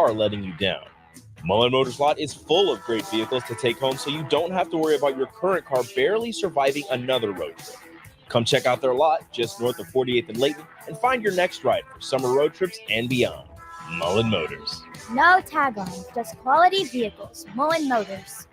are letting you down. Mullen Motors Lot is full of great vehicles to take home, so you don't have to worry about your current car barely surviving another road trip. Come check out their lot just north of 48th and Layton and find your next ride for summer road trips and beyond. Mullen Motors. No tag-ons, just quality vehicles. Mullen Motors.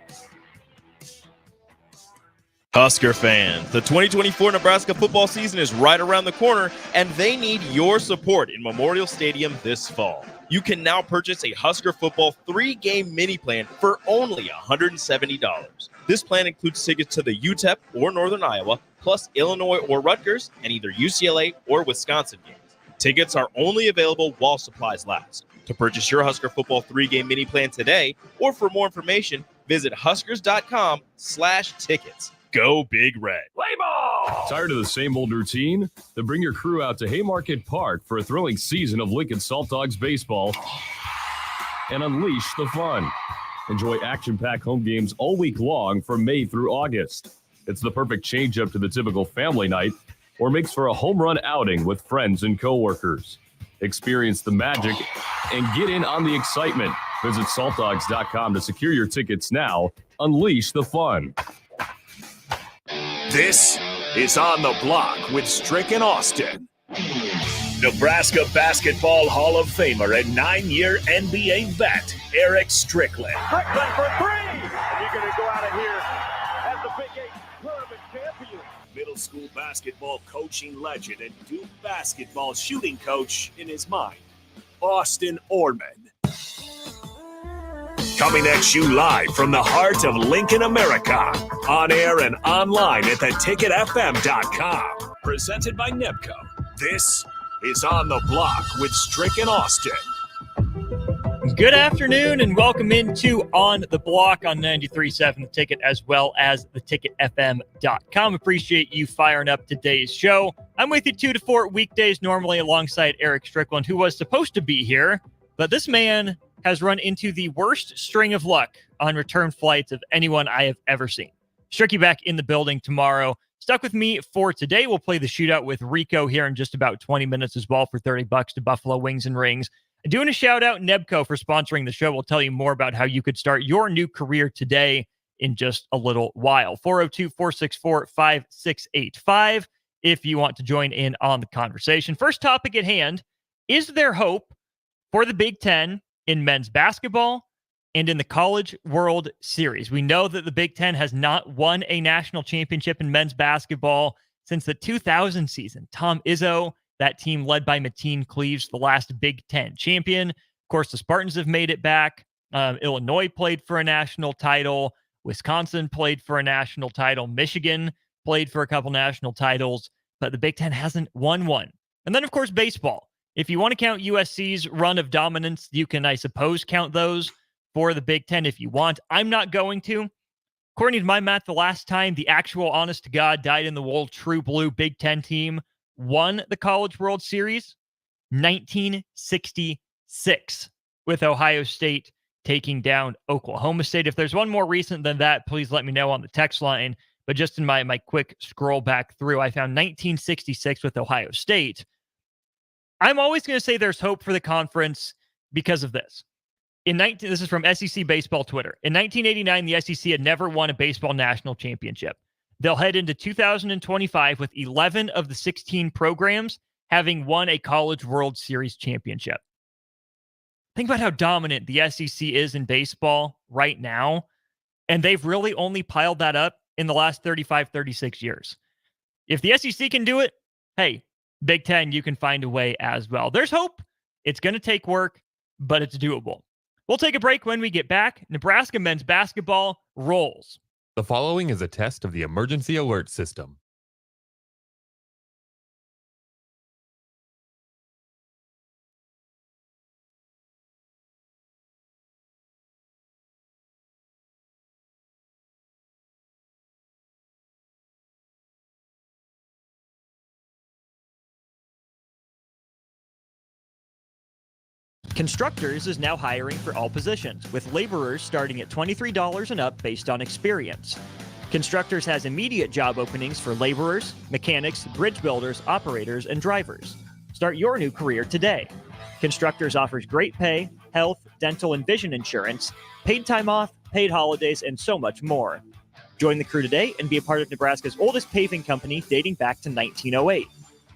Husker fans, the 2024 Nebraska football season is right around the corner, and they need your support in Memorial Stadium this fall. You can now purchase a Husker football 3-game mini plan for only $170. This plan includes tickets to the UTEP or Northern Iowa, plus Illinois or Rutgers, and either UCLA or Wisconsin games. Tickets are only available while supplies last. To purchase your Husker football 3-game mini plan today, or for more information, visit huskers.com/tickets. Go Big Red. Play ball! Tired of the same old routine? Then bring your crew out to Haymarket Park for a thrilling season of Lincoln Salt Dogs baseball and unleash the fun. Enjoy action-packed home games all week long from May through August. It's the perfect change-up to the typical family night or makes for a home run outing with friends and coworkers. Experience the magic and get in on the excitement. Visit saltdogs.com to secure your tickets now. Unleash the fun. This is On the Block with Strick and Austin. Nebraska Basketball Hall of Famer and 9-year NBA vet, Eric Strickland. Strickland for three! And you're going to go out of here as the Big 8 tournament champion. Middle school basketball coaching legend and Duke basketball shooting coach in his mind, Austin Oerman. Coming at you live from the heart of Lincoln, America. On air and online at theticketfm.com. Presented by Nebco. This is On the Block with Strick and Austin. Good afternoon and welcome into On the Block on 93.7 The Ticket as well as theticketfm.com. Appreciate you firing up today's show. I'm with you 2 to 4 weekdays normally alongside Eric Strickland, who was supposed to be here, but this man has run into the worst string of luck on return flights of anyone I have ever seen. Stricky back in the building tomorrow. Stuck with me for today. We'll play the shootout with Rico here in just about 20 minutes as well for $30 to Buffalo Wings and Rings. And doing a shout out Nebco for sponsoring the show. We'll tell you more about how you could start your new career today in just a little while. 402-464-5685 if you want to join in on the conversation. First topic at hand, is there hope for the Big Ten in men's basketball and in the College World Series? We know that the Big Ten has not won a national championship in men's basketball since the 2000 season. Tom Izzo, that team led by Mateen Cleaves, the last Big Ten champion. Of course, the Spartans have made it back. Illinois played for a national title. Wisconsin played for a national title. Michigan played for a couple national titles, but the Big Ten hasn't won one. And then, of course, baseball. If you want to count USC's run of dominance, you can, I suppose, count those for the Big Ten if you want. I'm not going to. According to my math, the last time the actual honest-to-God, dyed-in-the-wool, true blue Big Ten team won the College World Series, 1966, with Ohio State taking down Oklahoma State. If there's one more recent than that, please let me know on the text line. But just in my quick scroll back through, I found 1966 with Ohio State. I'm always going to say there's hope for the conference because of this. This is from SEC Baseball Twitter. In 1989, the SEC had never won a baseball national championship. They'll head into 2025 with 11 of the 16 programs having won a College World Series championship. Think about how dominant the SEC is in baseball right now, and they've really only piled that up in the last 35, 36 years. If the SEC can do it, hey, Big Ten, you can find a way as well. There's hope. It's going to take work, but it's doable. We'll take a break. When we get back, Nebraska men's basketball rolls. The following is a test of the emergency alert system. Constructors is now hiring for all positions, with laborers starting at $23 and up based on experience. Constructors has immediate job openings for laborers, mechanics, bridge builders, operators, and drivers. Start your new career today. Constructors offers great pay, health, dental, and vision insurance, paid time off, paid holidays, and so much more. Join the crew today and be a part of Nebraska's oldest paving company dating back to 1908.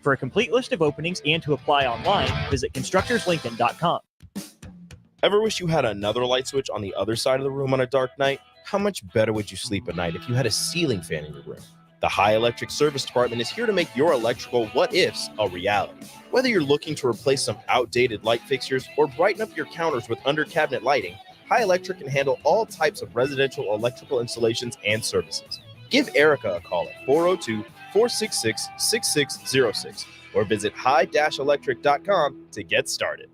For a complete list of openings and to apply online, visit constructorslincoln.com. Ever wish you had another light switch on the other side of the room on a dark night? How much better would you sleep at night if you had a ceiling fan in your room? The High Electric Service Department is here to make your electrical what-ifs a reality. Whether you're looking to replace some outdated light fixtures or brighten up your counters with under-cabinet lighting, High Electric can handle all types of residential electrical installations and services. Give Erica a call at 402-466-6606 or visit high-electric.com to get started.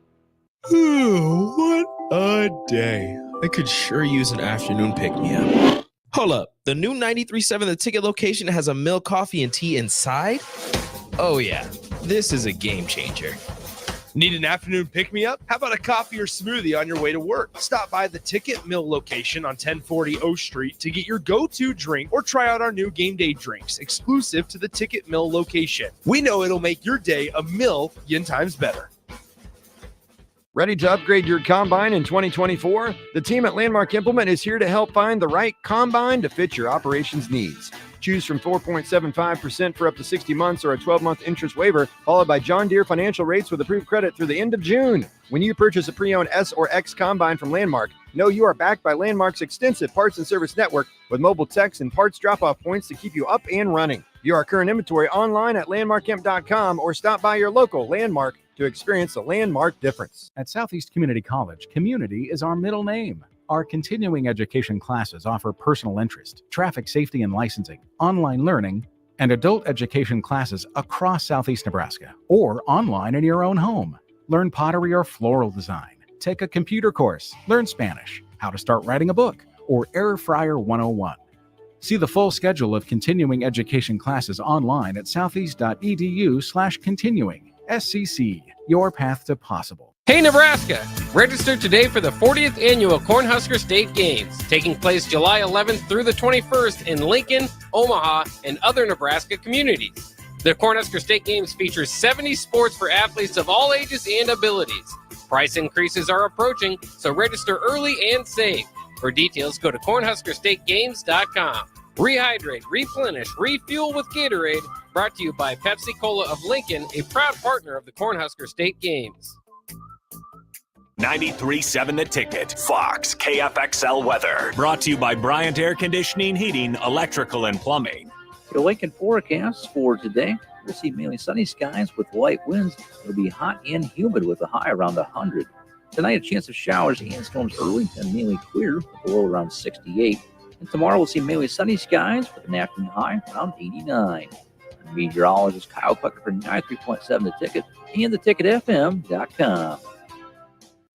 What a day. I could sure use an afternoon pick-me-up. Hold up. The new 93.7 The Ticket location has a milk, coffee, and tea inside? Oh, yeah. This is a game changer. Need an afternoon pick-me-up? How about a coffee or smoothie on your way to work? Stop by the Ticket Mill location on 1040 O Street to get your go-to drink or try out our new game day drinks exclusive to the Ticket Mill location. We know it'll make your day a million times better. Ready to upgrade your combine in 2024? The team at Landmark Implement is here to help find the right combine to fit your operations needs. Choose from 4.75% for up to 60 months or a 12-month interest waiver, followed by John Deere financial rates with approved credit through the end of June. When you purchase a pre-owned S or X combine from Landmark, know you are backed by Landmark's extensive parts and service network with mobile techs and parts drop-off points to keep you up and running. View our current inventory online at landmarkimp.com or stop by your local Landmark to experience the Landmark difference. At Southeast Community College, community is our middle name. Our continuing education classes offer personal interest, traffic safety and licensing, online learning, and adult education classes across Southeast Nebraska or online in your own home. Learn pottery or floral design, take a computer course, learn Spanish, how to start writing a book, or Air Fryer 101. See the full schedule of continuing education classes online at southeast.edu/continuing. SCC, your path to possible. Hey Nebraska! Register today for the 40th annual Cornhusker State Games, taking place July 11th through the 21st in Lincoln, Omaha, and other Nebraska communities. The Cornhusker State Games features 70 sports for athletes of all ages and abilities. Price increases are approaching, so register early and save. For details, go to cornhuskerstategames.com. Rehydrate, replenish, refuel with Gatorade. Brought to you by Pepsi Cola of Lincoln, a proud partner of the Cornhusker State Games. 93.7 The Ticket, Fox, KFXL weather. Brought to you by Bryant Air Conditioning, Heating, Electrical, and Plumbing. Your Lincoln forecast for today. We'll see mainly sunny skies with light winds. It'll be hot and humid with a high around 100. Tonight, a chance of showers and storms early and mainly clear with a low around 68. And tomorrow, we'll see mainly sunny skies with an afternoon high around 89. Meteorologist Kyle Pucker for 93.7 The Ticket and theticketfm.com.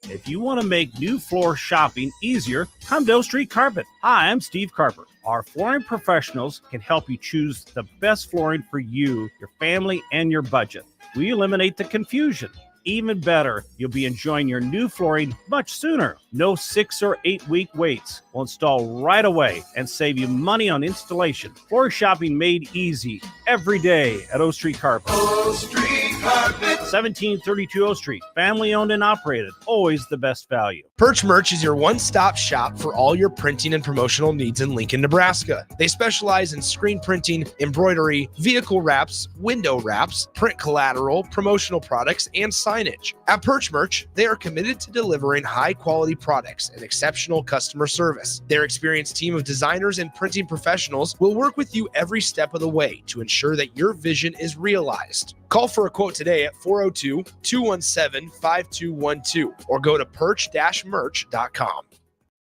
If you want to make new floor shopping easier, come to O Street Carpet. Hi, I'm Steve Carper. Our flooring professionals can help you choose the best flooring for you, your family, and your budget. We eliminate the confusion. Even better, you'll be enjoying your new flooring much sooner. No 6 or 8 week waits. We'll install right away and save you money on installation. Floor shopping made easy every day at O Street Carpet. O Street Carpet. 1732 O Street. Family owned and operated. Always the best value. Perch Merch is your one-stop shop for all your printing and promotional needs in Lincoln, Nebraska. They specialize in screen printing, embroidery, vehicle wraps, window wraps, print collateral, promotional products, and signage. At Perch Merch, they are committed to delivering high-quality products and exceptional customer service. Their experienced team of designers and printing professionals will work with you every step of the way to ensure that your vision is realized. Call for a quote today at 402-217-5212 or go to perch-merch.com.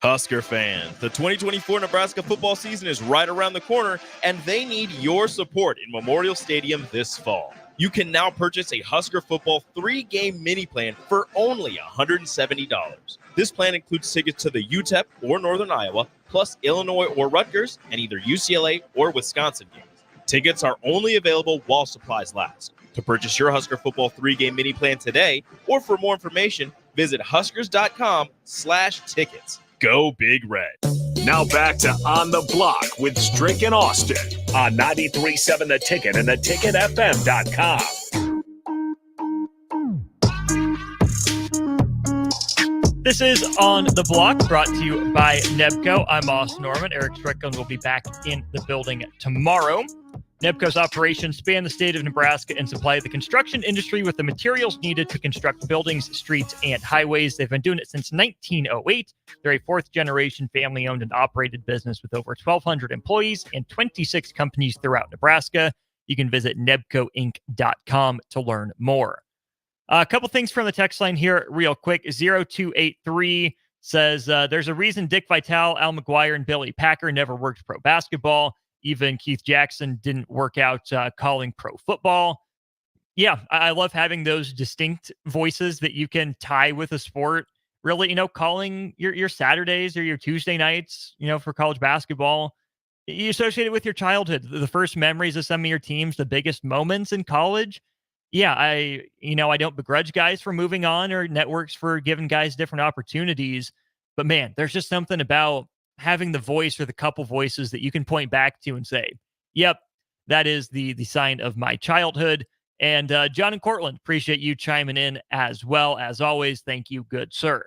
Husker fans, the 2024 Nebraska football season is right around the corner, and they need your support in Memorial Stadium this fall. You can now purchase a Husker football 3-game mini plan for only $170. This plan includes tickets to the UTEP or Northern Iowa, plus Illinois or Rutgers, and either UCLA or Wisconsin games. Tickets are only available while supplies last. To purchase your Husker football 3-game mini plan today, or for more information, visit huskers.com/tickets. Go Big Red. Now back to On the Block with Strick and Austin on 93.7 The Ticket and theticketfm.com. This is On the Block, brought to you by Nebco. I'm Austin Oerman. Eric Strickland will be back in the building tomorrow. Nebco's operations span the state of Nebraska and supply the construction industry with the materials needed to construct buildings, streets, and highways. They've been doing it since 1908. They're a fourth-generation family-owned and operated business with over 1,200 employees and 26 companies throughout Nebraska. You can visit nebcoinc.com to learn more. A couple things from the text line here real quick. 0283 says, there's a reason Dick Vitale, Al McGuire, and Billy Packer never worked pro basketball. Even Keith Jackson didn't work out calling pro football. Yeah, I love having those distinct voices that you can tie with a sport. Really, calling your Saturdays or your Tuesday nights, for college basketball. You associate it with your childhood, the first memories of some of your teams, the biggest moments in college. Yeah, I don't begrudge guys for moving on or networks for giving guys different opportunities. But man, there's just something about having the voice or the couple voices that you can point back to and say, yep, that is the sign of my childhood. And John and Cortland, appreciate you chiming in as well. As always, thank you, good sir.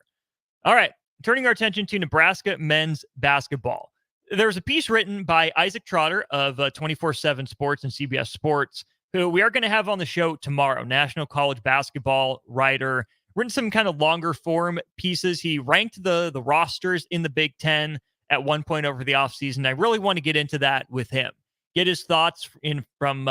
All right, turning our attention to Nebraska men's basketball. There's a piece written by Isaac Trotter of 24/7 Sports and CBS Sports, who we are going to have on the show tomorrow, national college basketball writer, written some kind of longer form pieces. He ranked the rosters in the Big Ten at one point over the offseason. I really want to get into that with him, get his thoughts from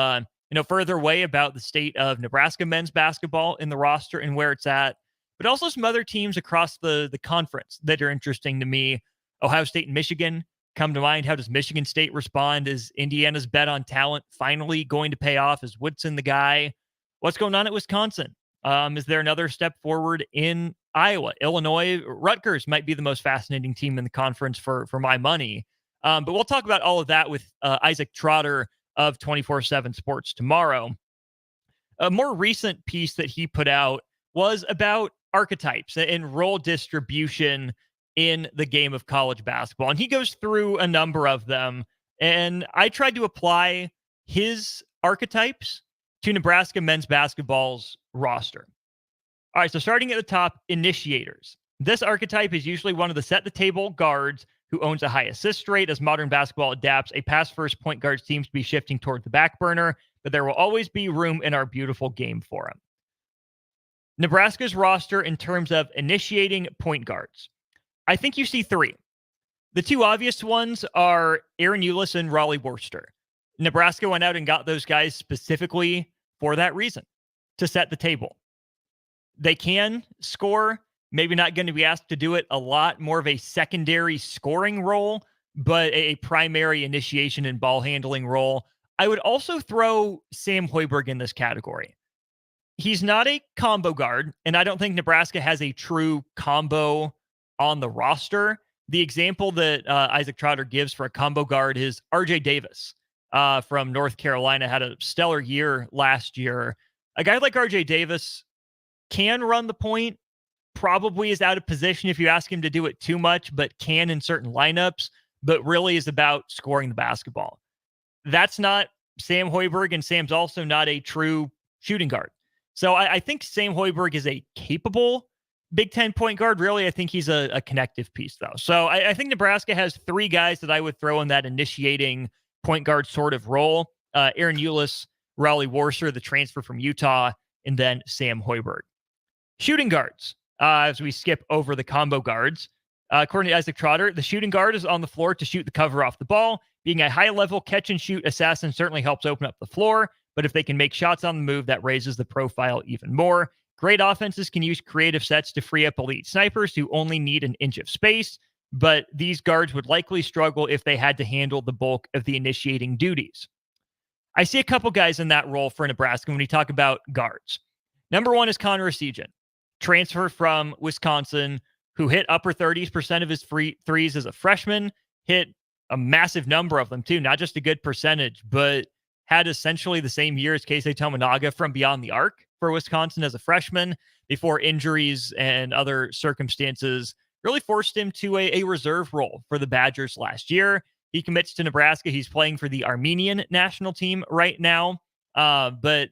further away about the state of Nebraska men's basketball in the roster and where it's at, but also some other teams across the conference that are interesting to me. Ohio State and Michigan come to mind. How does Michigan State respond? Is Indiana's bet on talent finally going to pay off? Is Woodson the guy? What's going on at Wisconsin? Is there another step forward in Iowa? Illinois, Rutgers might be the most fascinating team in the conference for my money. But we'll talk about all of that with Isaac Trotter of 24/7 Sports tomorrow. A more recent piece that he put out was about archetypes and role distribution in the game of college basketball. And he goes through a number of them. And I tried to apply his archetypes to Nebraska men's basketball's roster. All right, so starting at the top, initiators. This archetype is usually one of the set-the-table guards who owns a high assist rate. As modern basketball adapts, a pass-first point guard seems to be shifting toward the back burner, but there will always be room in our beautiful game for him. Nebraska's roster in terms of initiating point guards. I think you see three. The two obvious ones are Aaron Eulis and Raleigh Worcester. Nebraska went out and got those guys specifically for that reason, to set the table. They can score, maybe not going to be asked to do it a lot, more of a secondary scoring role, but a primary initiation and ball handling role. I would also throw Sam Hoiberg in this category. He's not a combo guard, and I don't think Nebraska has a true combo on the roster. The example that Isaac Trotter gives for a combo guard is RJ Davis from North Carolina, had a stellar year last year. A guy like RJ Davis can run the point, probably is out of position if you ask him to do it too much, but can in certain lineups, but really is about scoring the basketball. That's not Sam Hoiberg, and Sam's also not a true shooting guard. So I think Sam Hoiberg is a capable Big Ten point guard. Really, I think he's a connective piece, though. So I think Nebraska has three guys that I would throw in that initiating point guard sort of role. Aaron Eulis, Raleigh Worcester, the transfer from Utah, and then Sam Hoiberg. Shooting guards, as we skip over the combo guards. According to Isaac Trotter, the shooting guard is on the floor to shoot the cover off the ball. Being a high-level catch-and-shoot assassin certainly helps open up the floor, but if they can make shots on the move, that raises the profile even more. Great offenses can use creative sets to free up elite snipers who only need an inch of space, but these guards would likely struggle if they had to handle the bulk of the initiating duties. I see a couple guys in that role for Nebraska when we talk about guards. Number one is Connor Essegian, transfer from Wisconsin, who hit upper 30% of his threes as a freshman, hit a massive number of them too, not just a good percentage, but had essentially the same year as Keisei Tominaga from beyond the arc for Wisconsin as a freshman before injuries and other circumstances really forced him to a reserve role for the Badgers last year. He commits to Nebraska. He's playing for the Armenian national team right now, but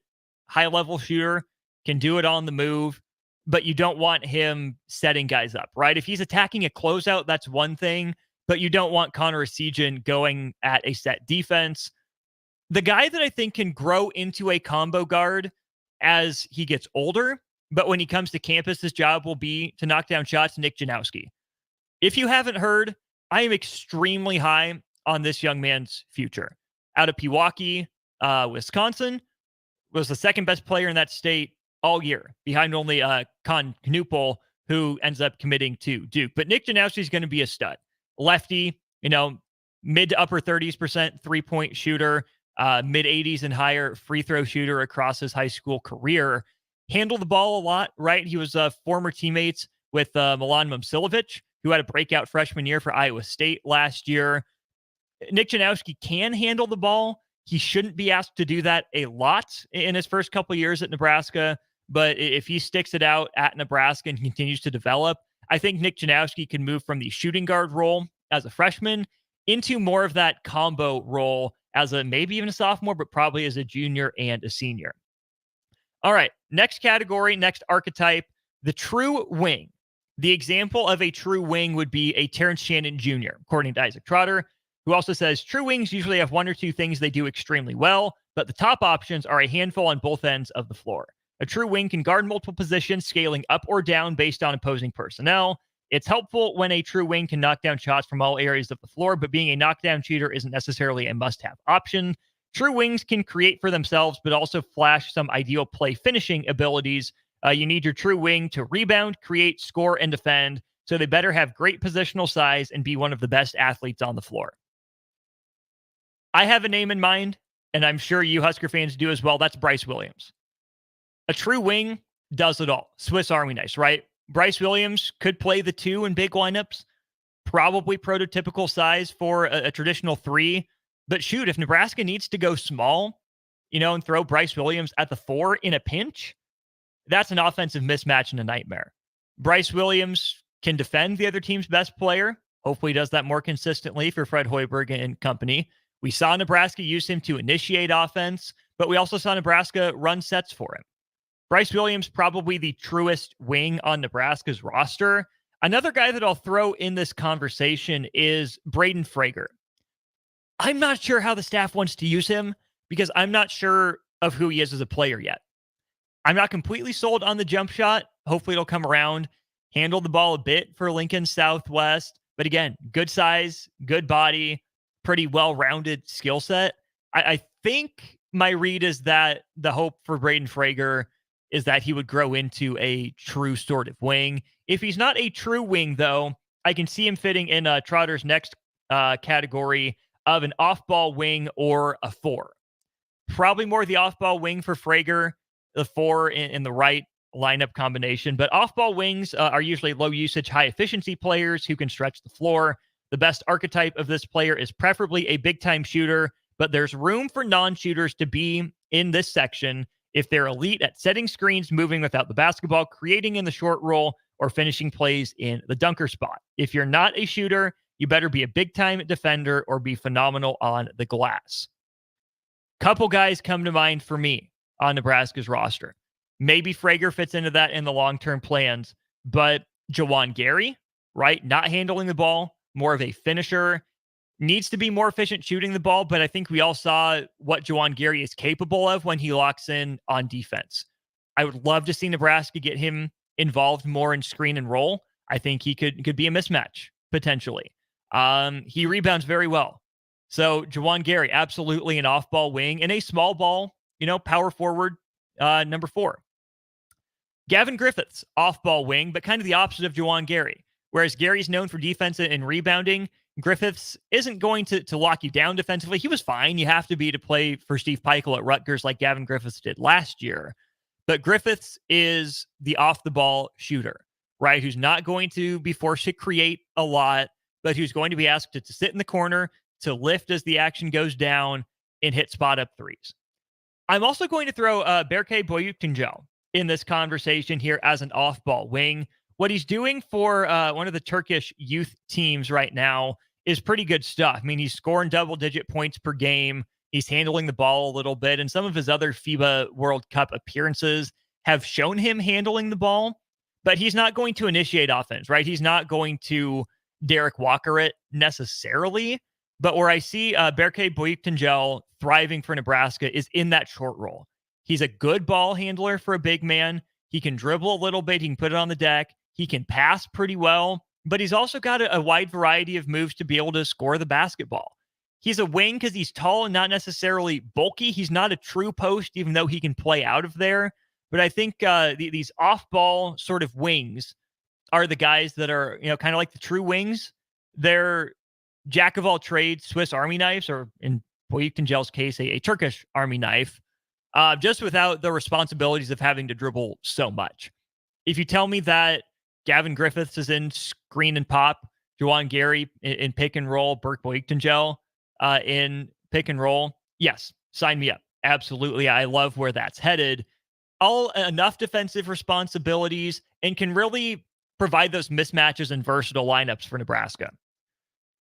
high-level shooter, can do it on the move. but you don't want him setting guys up, right? If he's attacking a closeout, that's one thing, but you don't want Connor Essegian going at a set defense. The guy that I think can grow into a combo guard as he gets older, but when he comes to campus, his job will be to knock down shots, Nick Janowski. If you haven't heard, I am extremely high on this young man's future. Out of Pewaukee, Wisconsin, was the second best player in that state all year, behind only Con Knupel, who ends up committing to Duke. But Nick Janowski is going to be a stud. Lefty, mid to upper 30% three-point shooter, mid 80s and higher free throw shooter across his high school career. Handled the ball a lot, right? He was former teammates with Milan Momcilovic, who had a breakout freshman year for Iowa State last year. Nick Janowski can handle the ball. He shouldn't be asked to do that a lot in his first couple of years at Nebraska, but if he sticks it out at Nebraska and continues to develop, I think Nick Janowski can move from the shooting guard role as a freshman into more of that combo role as maybe even a sophomore, but probably as a junior and a senior. All right, next category, next archetype, the true wing. The example of a true wing would be a Terrence Shannon Jr., according to Isaac Trotter, who also says true wings usually have one or two things they do extremely well, but the top options are a handful on both ends of the floor. A true wing can guard multiple positions, scaling up or down based on opposing personnel. It's helpful when a true wing can knock down shots from all areas of the floor, but being a knockdown shooter isn't necessarily a must-have option. True wings can create for themselves, but also flash some ideal play finishing abilities. You need your true wing to rebound, create, score, and defend, so they better have great positional size and be one of the best athletes on the floor. I have a name in mind, and I'm sure you Husker fans do as well. That's Bryce Williams. A true wing does it all. Swiss Army knife, right? Bryce Williams could play the two in big lineups, probably prototypical size for a traditional three. But shoot, if Nebraska needs to go small, and throw Bryce Williams at the four in a pinch, that's an offensive mismatch and a nightmare. Bryce Williams can defend the other team's best player. Hopefully he does that more consistently for Fred Hoiberg and company. We saw Nebraska use him to initiate offense, but we also saw Nebraska run sets for him. Bryce Williams, probably the truest wing on Nebraska's roster. Another guy that I'll throw in this conversation is Braden Frager. I'm not sure how the staff wants to use him because I'm not sure of who he is as a player yet. I'm not completely sold on the jump shot. Hopefully it'll come around. Handle the ball a bit for Lincoln Southwest. But again, good size, good body, pretty well-rounded skill set. I think my read is that the hope for Braden Frager is that he would grow into a true sort of wing. If he's not a true wing, though, I can see him fitting in Trotter's next category of an off-ball wing or a four. Probably more the off-ball wing for Frager, the four in the right lineup combination. But off-ball wings are usually low-usage, high-efficiency players who can stretch the floor. The best archetype of this player is preferably a big-time shooter, but there's room for non-shooters to be in this section if they're elite at setting screens, moving without the basketball, creating in the short roll, or finishing plays in the dunker spot. If you're not a shooter, you better be a big-time defender or be phenomenal on the glass. Couple guys come to mind for me on Nebraska's roster. Maybe Frager fits into that in the long-term plans, but Jawan Gary, right? Not handling the ball, more of a finisher. Needs to be more efficient shooting the ball, but I think we all saw what Jawan Gary is capable of when he locks in on defense. I would love to see Nebraska get him involved more in screen and roll. I think he could be a mismatch, potentially. He rebounds very well. So Jawan Gary, absolutely an off-ball wing and a small ball, power forward, number 4. Gavin Griffiths, off-ball wing, but kind of the opposite of Jawan Gary. Whereas Gary's known for defense and rebounding, Griffiths isn't going to lock you down defensively. He was fine. You have to be to play for Steve Peichel at Rutgers like Gavin Griffiths did last year. But Griffiths is the off-the-ball shooter, right? Who's not going to be forced to create a lot, but who's going to be asked to sit in the corner, to lift as the action goes down, and hit spot-up threes. I'm also going to throw Berke Boyuktunjel in this conversation here as an off-ball wing. What he's doing for one of the Turkish youth teams right now is pretty good stuff. I mean, he's scoring double-digit points per game. He's handling the ball a little bit, and some of his other FIBA World Cup appearances have shown him handling the ball but he's not going to initiate offense, right? He's not going to Derek Walker it necessarily. But where I see Berke Boyuktengel thriving for Nebraska is in that short roll. He's a good ball handler for a big man. He can dribble a little bit. He can put it on the deck. He can pass pretty well, but he's also got a wide variety of moves to be able to score the basketball. He's a wing because he's tall and not necessarily bulky. He's not a true post, even though he can play out of there. But I think these off-ball sort of wings are the guys that are, kind of like the true wings. They're jack of all trades, Swiss Army knives, or in Boyuktengel's case, a Turkish Army knife, just without the responsibilities of having to dribble so much. If you tell me that Gavin Griffiths is in screen and pop, Juwan Gary in pick and roll, Burke Boyuktengel in pick and roll, yes, sign me up. Absolutely. I love where that's headed. All enough defensive responsibilities and can really provide those mismatches and versatile lineups for Nebraska.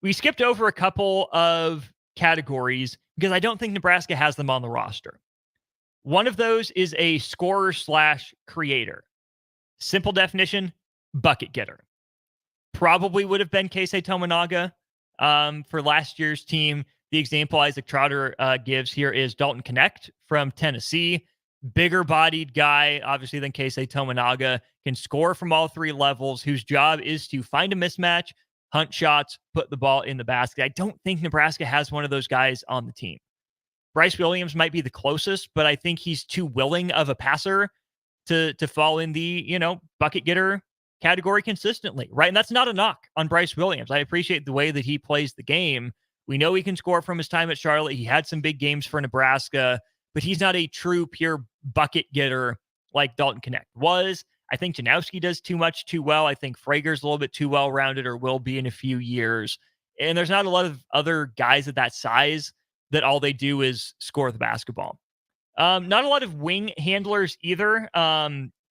We skipped over a couple of categories because I don't think Nebraska has them on the roster. One of those is a scorer/creator. Simple definition, bucket getter. Probably would have been Keisei Tominaga for last year's team. The example Isaac Trotter gives here is Dalton Connect from Tennessee. Bigger bodied guy, obviously, than Keisei Tominaga, can score from all three levels, whose job is to find a mismatch, hunt shots, put the ball in the basket. I don't think Nebraska has one of those guys on the team. Bryce Williams might be the closest, but I think he's too willing of a passer to fall in the, bucket getter category consistently, right? And that's not a knock on Bryce Williams. I appreciate the way that he plays the game. We know he can score from his time at Charlotte. He had some big games for Nebraska, but he's not a true, pure bucket getter like Dalton Connect was. I think Janowski does too much too well. I think Frager's a little bit too well-rounded, or will be in a few years. And there's not a lot of other guys at that size that all they do is score the basketball. Not a lot of wing handlers either.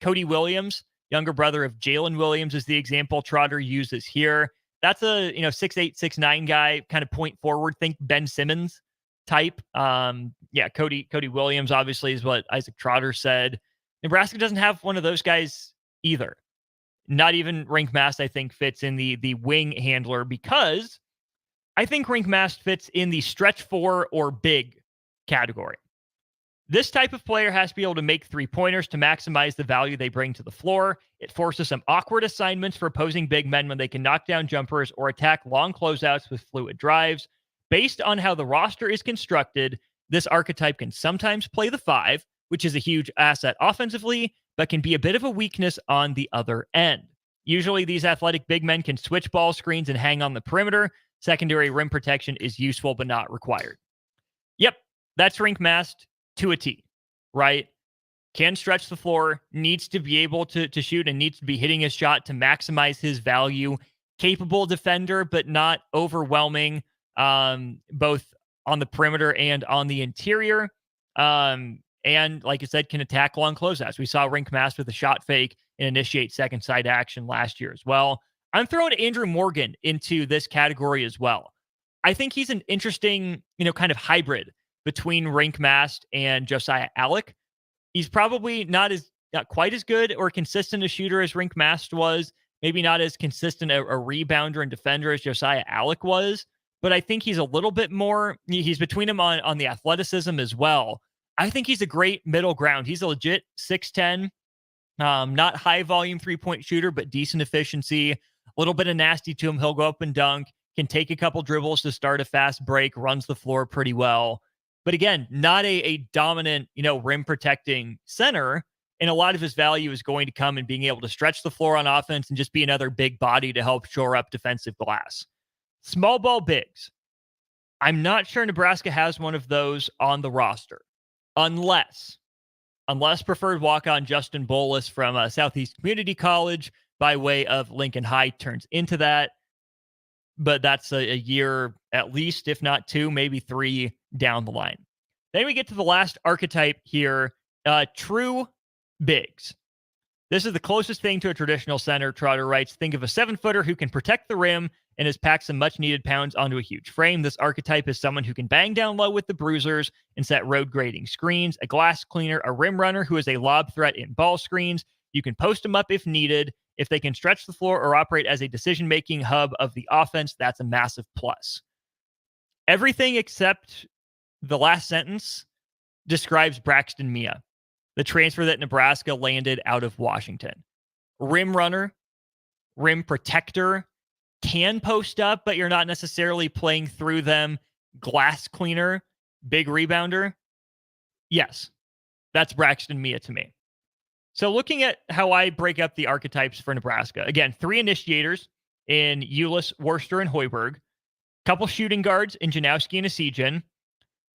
Cody Williams, younger brother of Jalen Williams, is the example Trotter uses here. That's a 6'8", 6'9" guy, kind of point forward. Think Ben Simmons type. Cody Williams obviously is what Isaac Trotter said. Nebraska doesn't have one of those guys either. Not even Rink Mast, I think, fits in the wing handler, because I think Rink Mast fits in the stretch four or big category. This type of player has to be able to make three-pointers to maximize the value they bring to the floor. It forces some awkward assignments for opposing big men when they can knock down jumpers or attack long closeouts with fluid drives. Based on how the roster is constructed, this archetype can sometimes play the five, which is a huge asset offensively, but can be a bit of a weakness on the other end. Usually, these athletic big men can switch ball screens and hang on the perimeter. Secondary rim protection is useful, but not required. Yep, that's Rink Mast to a T, right? Can stretch the floor, needs to be able to shoot, and needs to be hitting his shot to maximize his value. Capable defender, but not overwhelming, both on the perimeter and on the interior. And like I said, can attack long closeouts. We saw Rink Mast with a shot fake and initiate second side action last year as well. I'm throwing Andrew Morgan into this category as well. I think he's an interesting, kind of hybrid between Rink Mast and Josiah Allick. He's probably not quite as good or consistent a shooter as Rink Mast was. Maybe not as consistent a rebounder and defender as Josiah Allick was. But I think he's a little bit more. He's between him on the athleticism as well. I think he's a great middle ground. He's a legit 6'10", not high volume 3-point shooter, but decent efficiency. A little bit of nasty to him. He'll go up and dunk, can take a couple dribbles to start a fast break, runs the floor pretty well. But again, not a dominant, rim protecting center. And a lot of his value is going to come in being able to stretch the floor on offense and just be another big body to help shore up defensive glass. Small ball bigs. I'm not sure Nebraska has one of those on the roster. Unless preferred walk-on Justin Bolus from Southeast Community College by way of Lincoln High turns into that. But that's a year at least, if not 2, maybe 3 down the line. Then we get to the last archetype here, true bigs. This is the closest thing to a traditional center, Trotter writes. Think of a 7-footer who can protect the rim and has packed some much-needed pounds onto a huge frame. This archetype is someone who can bang down low with the bruisers and set road-grading screens, a glass cleaner, a rim runner who is a lob threat in ball screens, You can post them up if needed. If they can stretch the floor or operate as a decision-making hub of the offense, that's a massive plus. Everything except the last sentence describes Braxton Mia, the transfer that Nebraska landed out of Washington. Rim runner, rim protector, can post up, but you're not necessarily playing through them. Glass cleaner, big rebounder. Yes, that's Braxton Mia to me. So looking at how I break up the archetypes for Nebraska, again, 3 initiators in Ulis, Worcester, and Hoiberg, couple shooting guards in Janowski and Asijan,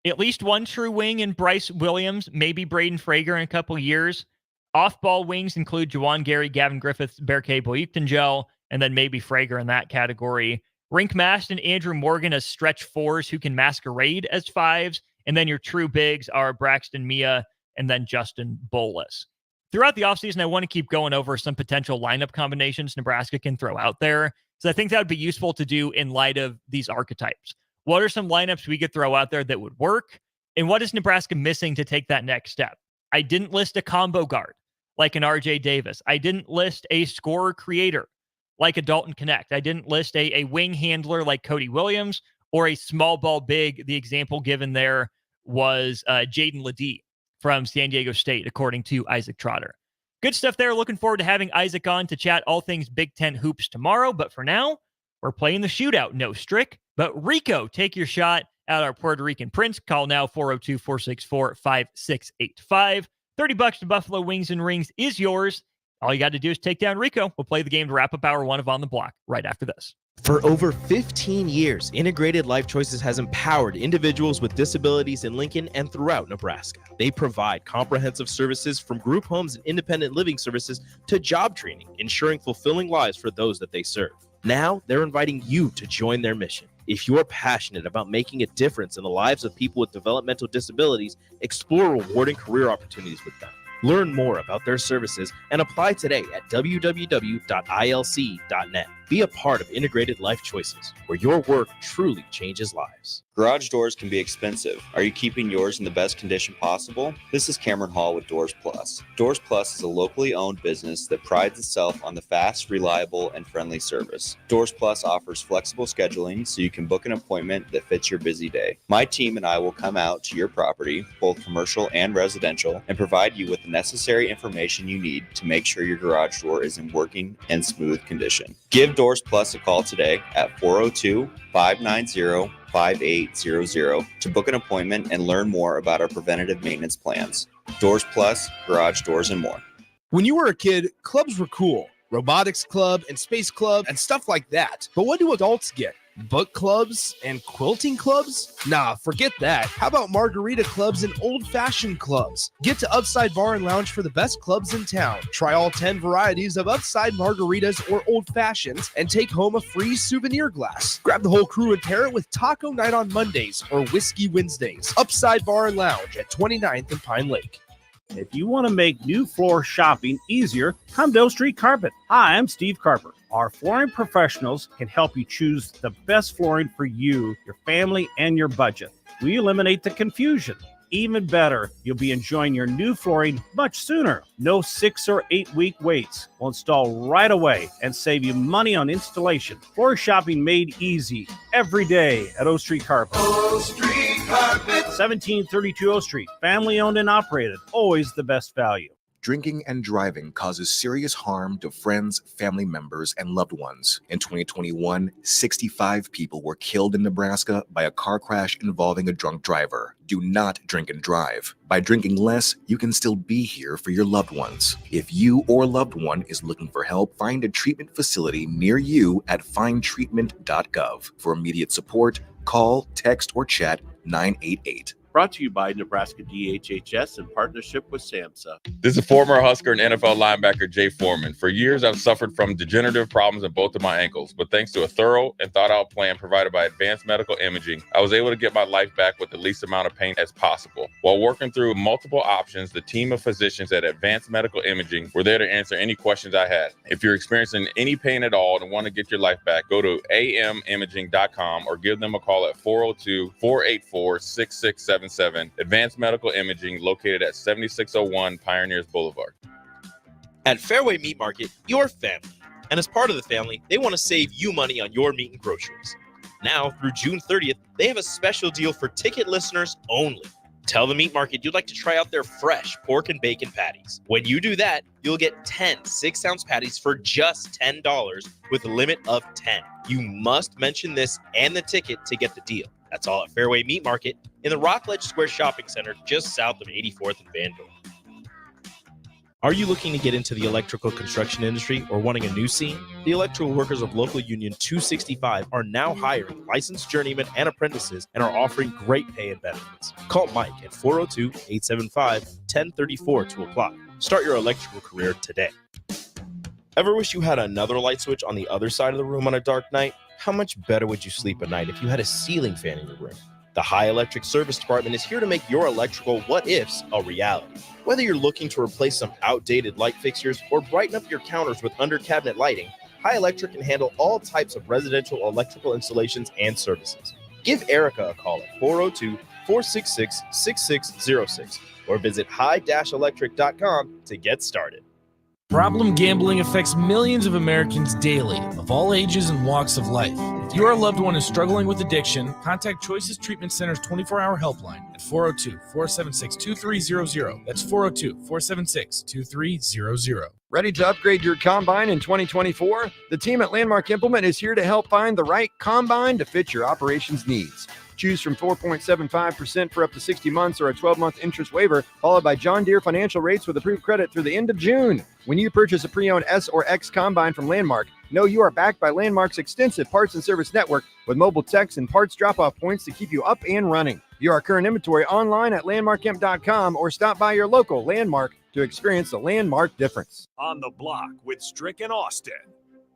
at least one true wing in Bryce Williams, maybe Braden Frager in a couple years. Off-ball wings include Juwan Gary, Gavin Griffiths, Berke Boyuktanjel, and then maybe Frager in that category. Rink Mast and Andrew Morgan as stretch 4s who can masquerade as 5s. And then your true bigs are Braxton Mia and then Justin Bolus. Throughout the offseason, I want to keep going over some potential lineup combinations Nebraska can throw out there. So I think that would be useful to do in light of these archetypes. What are some lineups we could throw out there that would work? And what is Nebraska missing to take that next step? I didn't list a combo guard like an RJ Davis. I didn't list a scorer creator like a Dalton Connect. I didn't list a wing handler like Cody Williams or a small ball big. The example given there was Jaden Ledee from San Diego State, according to Isaac Trotter. Good stuff there. Looking forward to having Isaac on to chat all things Big Ten hoops tomorrow. But for now, we're playing the shootout. No Strick, but Rico, take your shot at our Puerto Rican prince. Call now 402-464-5685. $30 to Buffalo Wings and Rings is yours. All you got to do is take down Rico. We'll play the game to wrap up hour 1 of On the Block right after this. For over 15 years, Integrated Life Choices has empowered individuals with disabilities in Lincoln and throughout Nebraska. They provide comprehensive services from group homes and independent living services to job training, ensuring fulfilling lives for those that they serve. Now, they're inviting you to join their mission. If you're passionate about making a difference in the lives of people with developmental disabilities, explore rewarding career opportunities with them. Learn more about their services and apply today at www.ilc.net. Be a part of Integrated Life Choices, where your work truly changes lives. Garage doors can be expensive. Are you keeping yours in the best condition possible? This is Cameron Hall with Doors Plus. Doors Plus is a locally owned business that prides itself on the fast, reliable, and friendly service. Doors Plus offers flexible scheduling so you can book an appointment that fits your busy day. My team and I will come out to your property, both commercial and residential, and provide you with the necessary information you need to make sure your garage door is in working and smooth condition. Give Doors Plus a call today at 402-590-5800 to book an appointment and learn more about our preventative maintenance plans. Doors Plus, garage doors, and more. When you were a kid, clubs were cool. Robotics club and space club and stuff like that. But what do adults get? Book clubs and quilting clubs? Nah, forget that. How about margarita clubs and old-fashioned clubs? Get to Upside Bar and Lounge for the best clubs in town. Try all 10 varieties of Upside margaritas or old fashions and take home a free souvenir glass. Grab the whole crew and pair it with Taco Night on Mondays or Whiskey Wednesdays. Upside Bar and Lounge at 29th and Pine Lake. If you want to make new floor shopping easier, come to O Street Carpet. Hi, I'm Steve Carper. Our flooring professionals can help you choose the best flooring for you, your family, and your budget. We eliminate the confusion. Even better, you'll be enjoying your new flooring much sooner. No 6 or 8 week waits. We'll install right away and save you money on installation. Floor shopping made easy every day at O Street Carpet. O Street Carpet. 1732 O Street. Family owned and operated. Always the best value. Drinking and driving causes serious harm to friends, family members, and loved ones. In 2021, 65 people were killed in Nebraska by a car crash involving a drunk driver. Do not drink and drive. By drinking less, you can still be here for your loved ones. If you or loved one is looking for help, find a treatment facility near you at findtreatment.gov. For immediate support, call, text, or chat 988. Brought to you by Nebraska DHHS in partnership with SAMHSA. This is former Husker and NFL linebacker Jay Foreman. For years, I've suffered from degenerative problems in both of my ankles, but thanks to a thorough and thought-out plan provided by Advanced Medical Imaging, I was able to get my life back with the least amount of pain as possible. While working through multiple options, the team of physicians at Advanced Medical Imaging were there to answer any questions I had. If you're experiencing any pain at all and want to get your life back, go to amimaging.com or give them a call at 402-484-6677. Advanced Medical Imaging, located at 7601 Pioneers Boulevard. At Fairway Meat Market, your family. And as part of the family, they want to save you money on your meat and groceries. Now, through June 30th, they have a special deal for ticket listeners only. Tell the Meat Market you'd like to try out their fresh pork and bacon patties. When you do that, you'll get 10 6-ounce patties for just $10 with a limit of 10. You must mention this and the ticket to get the deal. That's all at Fairway Meat Market in the Rockledge Square Shopping Center just south of 84th and Vanderbilt. Are you looking to get into the electrical construction industry or wanting a new scene? The electrical workers of Local Union 265 are now hiring licensed journeymen and apprentices and are offering great pay and benefits. Call Mike at 402-875-1034 to apply. Start your electrical career today. Ever wish you had another light switch on the other side of the room on a dark night? How much better would you sleep at night if you had a ceiling fan in your room? The High Electric Service Department is here to make your electrical what-ifs a reality. Whether you're looking to replace some outdated light fixtures or brighten up your counters with under-cabinet lighting, High Electric can handle all types of residential electrical installations and services. Give Erica a call at 402-466-6606 or visit high-electric.com to get started. Problem gambling affects millions of Americans daily, of all ages and walks of life. If your loved one is struggling with addiction, contact Choices Treatment Center's 24-hour helpline at 402-476-2300. That's 402-476-2300. Ready to upgrade your combine in 2024? The team at Landmark Implement is here to help find the right combine to fit your operations needs. Choose from 4.75% for up to 60 months or a 12-month interest waiver, followed by John Deere financial rates with approved credit through the end of June. When you purchase a pre-owned S or X combine from Landmark, know you are backed by Landmark's extensive parts and service network with mobile techs and parts drop-off points to keep you up and running. View our current inventory online at landmarkimp.com or stop by your local Landmark to experience the Landmark difference. On the Block with Strick and Austin.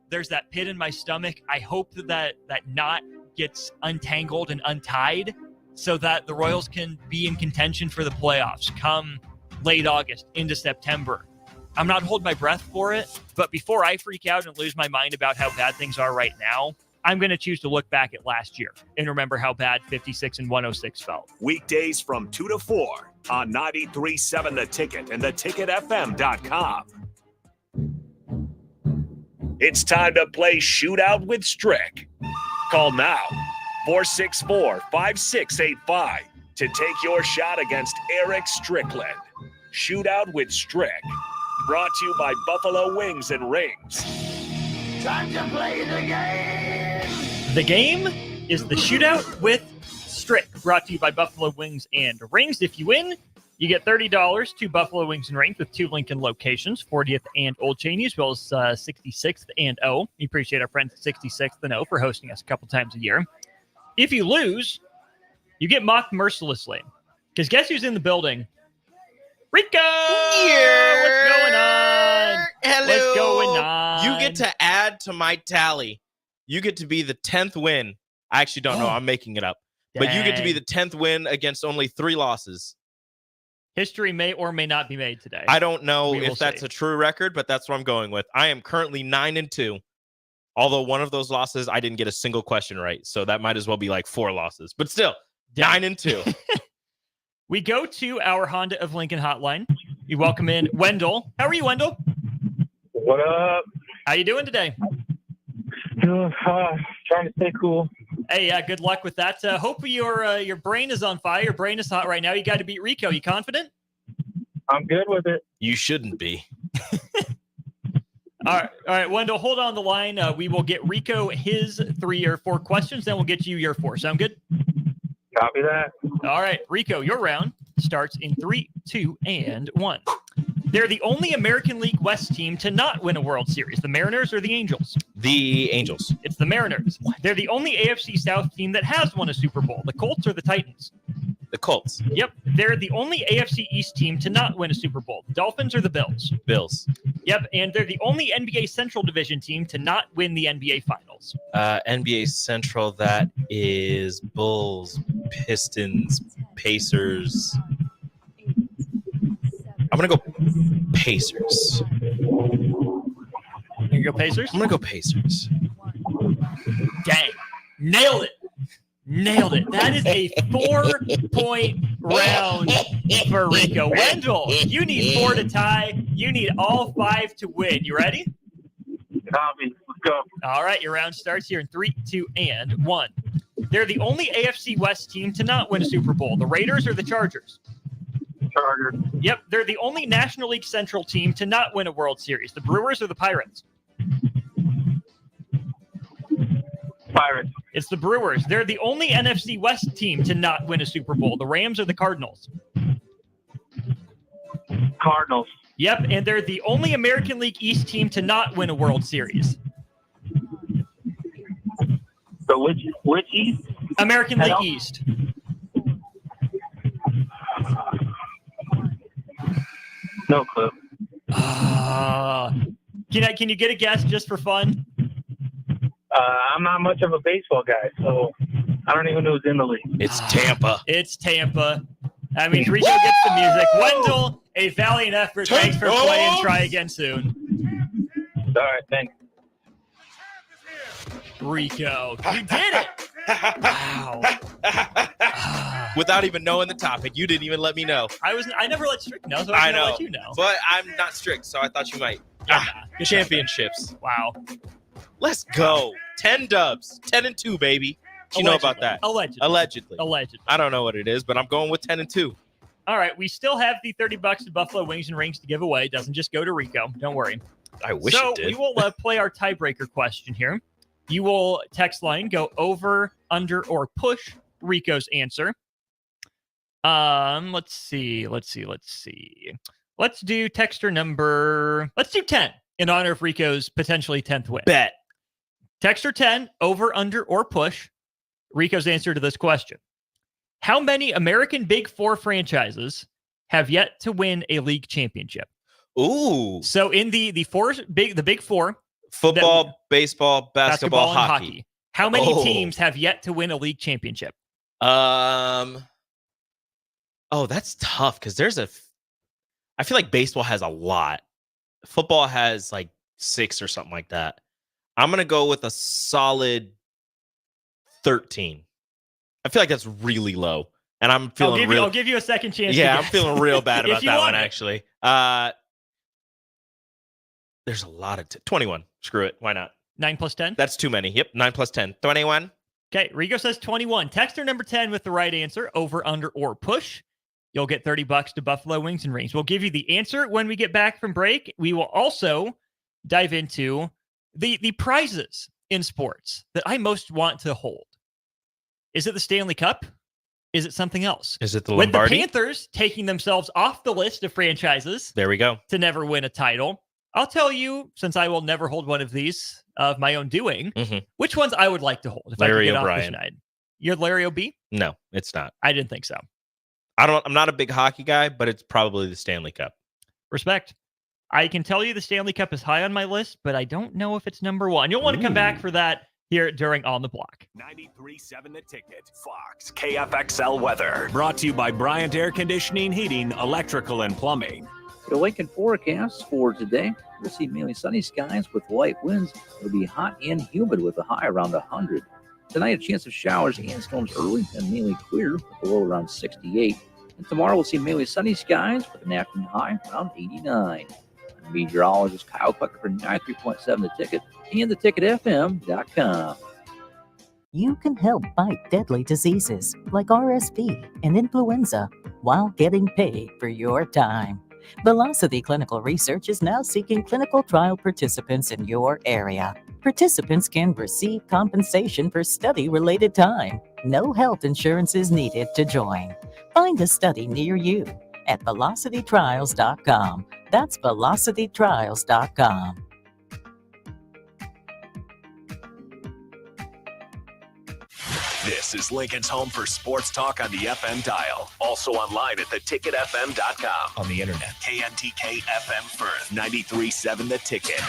There's that pit in my stomach. I hope that knot gets untangled and untied so that the Royals can be in contention for the playoffs come late August into September. I'm not holding my breath for it, but before I freak out and lose my mind about how bad things are right now, I'm going to choose to look back at last year and remember how bad 56 and 106 felt. Weekdays from 2 to 4 on 93.7 The Ticket and theticketfm.com. It's time to play Shootout with Strick. Call now, 464-5685, to take your shot against Eric Strickland. Shootout with Strick. Brought to you by Buffalo Wings and Rings. Time to play the game! The game is the Shootout with Strick, brought to you by Buffalo Wings and Rings. If you win, you get $30 to Buffalo Wings and Rings with 2 Lincoln locations, 40th and Old Cheney, as well as 66th and O. We appreciate our friends at 66th and O for hosting us a couple times a year. If you lose, you get mocked mercilessly. Because guess who's in the building? Rico! Yeah. What's going on? Hello. What's going on? You get to add to my tally. You get to be the 10th win. I actually don't know. I'm making it up. But you get to be the 10th win against only 3 losses. History may or may not be made today. I don't know if that's a true record, but that's what I'm going with. I am currently 9-2. Although one of those losses, I didn't get a single question right. So that might as well be like 4 losses. But still, 9-2. We go to our Honda of Lincoln hotline. We welcome in Wendell. How are you, Wendell? What up? How you doing today? Trying to stay cool. Hey, good luck with that. Hope your brain is on fire. Your brain is hot right now. You got to beat Rico. You confident? I'm good with it. You shouldn't be. All right, Wendell, hold on the line. We will get Rico his 3 or 4 questions, then we'll get you your 4. Sound good? Copy that. All right, Rico, your round starts in 3, 2, and 1. They're the only American League West team to not win a World Series. The Mariners or the Angels? The Angels. It's the Mariners. They're the only AFC South team that has won a Super Bowl. The Colts or the Titans? The Colts. Yep. They're the only AFC East team to not win a Super Bowl. The Dolphins or the Bills? Bills. Yep. And they're the only NBA Central Division team to not win the NBA Finals. NBA Central, that is Bulls, Pistons, Pacers. I'm going to go Pacers. You go Pacers? I'm going to go Pacers. Dang. Nailed it. Nailed it. That is a 4-point round for Rico. Wendell, you need 4 to tie. You need all 5 to win. You ready? Copy. Let's go. All right, your round starts here in 3, 2, and 1. They're the only AFC West team to not win a Super Bowl. The Raiders or the Chargers? Chargers. Yep, they're the only National League Central team to not win a World Series. The Brewers or the Pirates? Pirates. It's the Brewers. They're the only NFC West team to not win a Super Bowl. The Rams or the Cardinals? Cardinals. Yep, and they're the only American League East team to not win a World Series. So which East? American League East. No clue. Can you get a guess just for fun? I'm not much of a baseball guy, so I don't even know who's in the league. It's Tampa. It's Tampa. I mean, Rico gets the music. Wendell, a valiant effort. Thanks for playing. Try again soon. All right, thanks. Rico, you did it. Wow. Without even knowing the topic, you didn't even let me know. I never let Strick know, so I I'm know, gonna let you know. but I'm not strict, so I thought you might. Championships. Wow. Let's go. 10 dubs. 10-2, baby. What you know about that? Allegedly. I don't know what it is, but I'm going with 10-2. All right, we still have the $30 to Buffalo Wings and Rings to give away. It doesn't just go to Rico. Don't worry. I wish so it did. We will play our tiebreaker question here. You will text line, go over, under, or push Rico's answer. Let's see. Let's do texter number. Let's do 10 in honor of Rico's potentially 10th win. Bet. Texter 10, over, under, or push Rico's answer to this question. How many American Big Four franchises have yet to win a league championship? Ooh. So in the Big Four, football, baseball, basketball, and hockey. How many teams have yet to win a league championship? Oh, that's tough because I feel like baseball has a lot. Football has like 6 or something like that. I'm going to go with a solid 13. I feel like that's really low. And I'm feeling I'll give you a second chance. Yeah, I'm feeling real bad about that one, it. actually. There's a lot of 21. Screw it. Why not? 9 plus 10? That's too many. Yep. 9 plus 10. 21. Okay. Rico says 21. Texter number 10 with the right answer, over, under, or push. You'll get $30 to Buffalo Wings and Rings. We'll give you the answer when we get back from break. We will also dive into the prizes in sports that I most want to hold. Is it the Stanley Cup? Is it something else? Is it the Lombardi? With the Panthers taking themselves off the list of franchises. There we go. To never win a title. I'll tell you, since I will never hold one of these of my own doing, which ones I would like to hold if Larry I could get O'Brien. off the schneid. You're Larry O.B.? No, it's not. I didn't think so. I'm not a big hockey guy, but it's probably the Stanley Cup. Respect. I can tell you the Stanley Cup is high on my list, but I don't know if it's number 1. You'll want to come back for that here during On the Block. 93.7 The Ticket, Fox, KFXL weather. Brought to you by Bryant Air Conditioning, Heating, Electrical, and Plumbing. The Lincoln forecast for today, we'll see mainly sunny skies with light winds. It'll be hot and humid with a high around 100. Tonight, a chance of showers and storms early and mainly clear with a low around 68. And tomorrow, we'll see mainly sunny skies with an afternoon high around 89. Meteorologist Kyle Clucker for 93.7 The Ticket and theticketfm.com. You can help fight deadly diseases like RSV and influenza while getting paid for your time. Velocity Clinical Research is now seeking clinical trial participants in your area. Participants can receive compensation for study-related time. No health insurance is needed to join. Find a study near you at velocitytrials.com. That's velocitytrials.com. This is Lincoln's home for sports talk on the FM dial. Also online at theticketfm.com. On the internet. KNTK FM Firth, 93.7 The Ticket.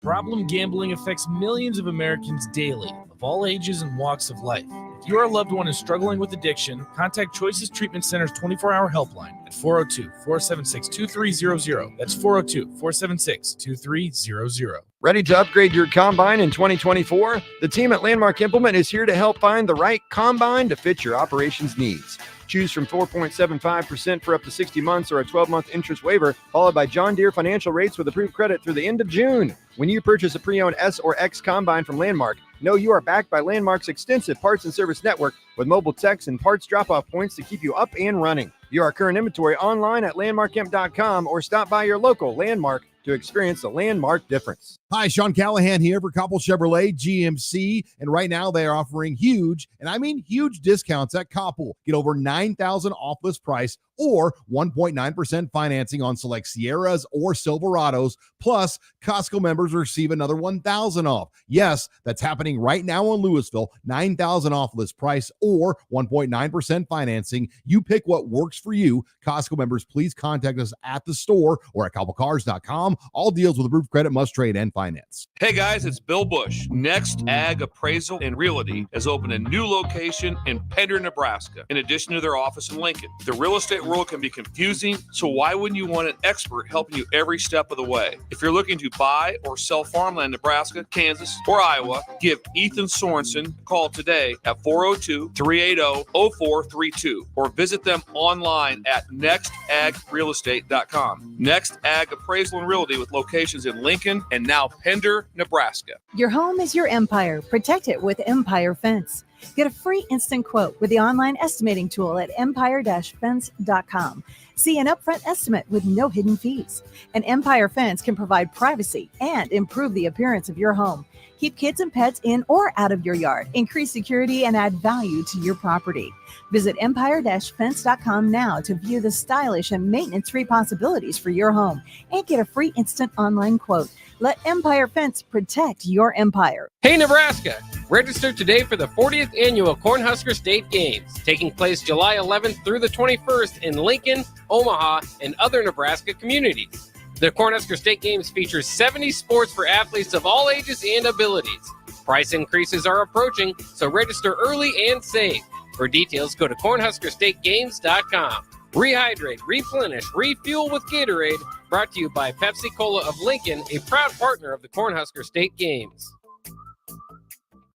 Problem gambling affects millions of Americans daily, of all ages and walks of life. If your loved one is struggling with addiction, contact Choices Treatment Center's 24-hour helpline at 402-476-2300. That's 402-476-2300. Ready to upgrade your combine in 2024? The team at Landmark Implement is here to help find the right combine to fit your operations needs. Choose from 4.75% for up to 60 months or a 12-month interest waiver, followed by John Deere financial rates with approved credit through the end of June. When you purchase a pre-owned S or X combine from Landmark, know you are backed by Landmark's extensive parts and service network with mobile techs and parts drop-off points to keep you up and running. View our current inventory online at landmarkimp.com or stop by your local Landmark to experience the Landmark difference. Hi, Sean Callahan here for Koppel Chevrolet GMC, and right now they are offering huge, and I mean huge discounts at Koppel. Get over $9,000 off list price or 1.9% financing on select Sierras or Silverados, plus Costco members receive another $1,000 off. Yes, that's happening right now in Louisville, $9,000 off list price or 1.9% financing. You pick what works for you. Costco members, please contact us at the store or at koppelcars.com. All deals with approved credit must trade and finance. Hey guys, it's Bill Bush. Next Ag Appraisal and Realty has opened a new location in Pender, Nebraska, in addition to their office in Lincoln. The real estate world can be confusing, so why wouldn't you want an expert helping you every step of the way? If you're looking to buy or sell farmland in Nebraska, Kansas, or Iowa, give Ethan Sorensen a call today at 402-380-0432 or visit them online at nextagrealestate.com. Next Ag Appraisal and Realty with locations in Lincoln and now Pender, Nebraska. Your home is your empire. Protect it with Empire Fence. Get a free instant quote with the online estimating tool at empire-fence.com. See an upfront estimate with no hidden fees. An Empire Fence can provide privacy and improve the appearance of your home. Keep kids and pets in or out of your yard. Increase security and add value to your property. Visit empire-fence.com now to view the stylish and maintenance-free possibilities for your home and get a free instant online quote. Let Empire Fence protect your empire. Hey, Nebraska! Register today for the 40th Annual Cornhusker State Games, taking place July 11th through the 21st in Lincoln, Omaha, and other Nebraska communities. The Cornhusker State Games features 70 sports for athletes of all ages and abilities. Price increases are approaching, so register early and save. For details, go to cornhuskerstategames.com. Rehydrate, replenish, refuel with Gatorade. Brought to you by Pepsi Cola of Lincoln, a proud partner of the Cornhusker State Games.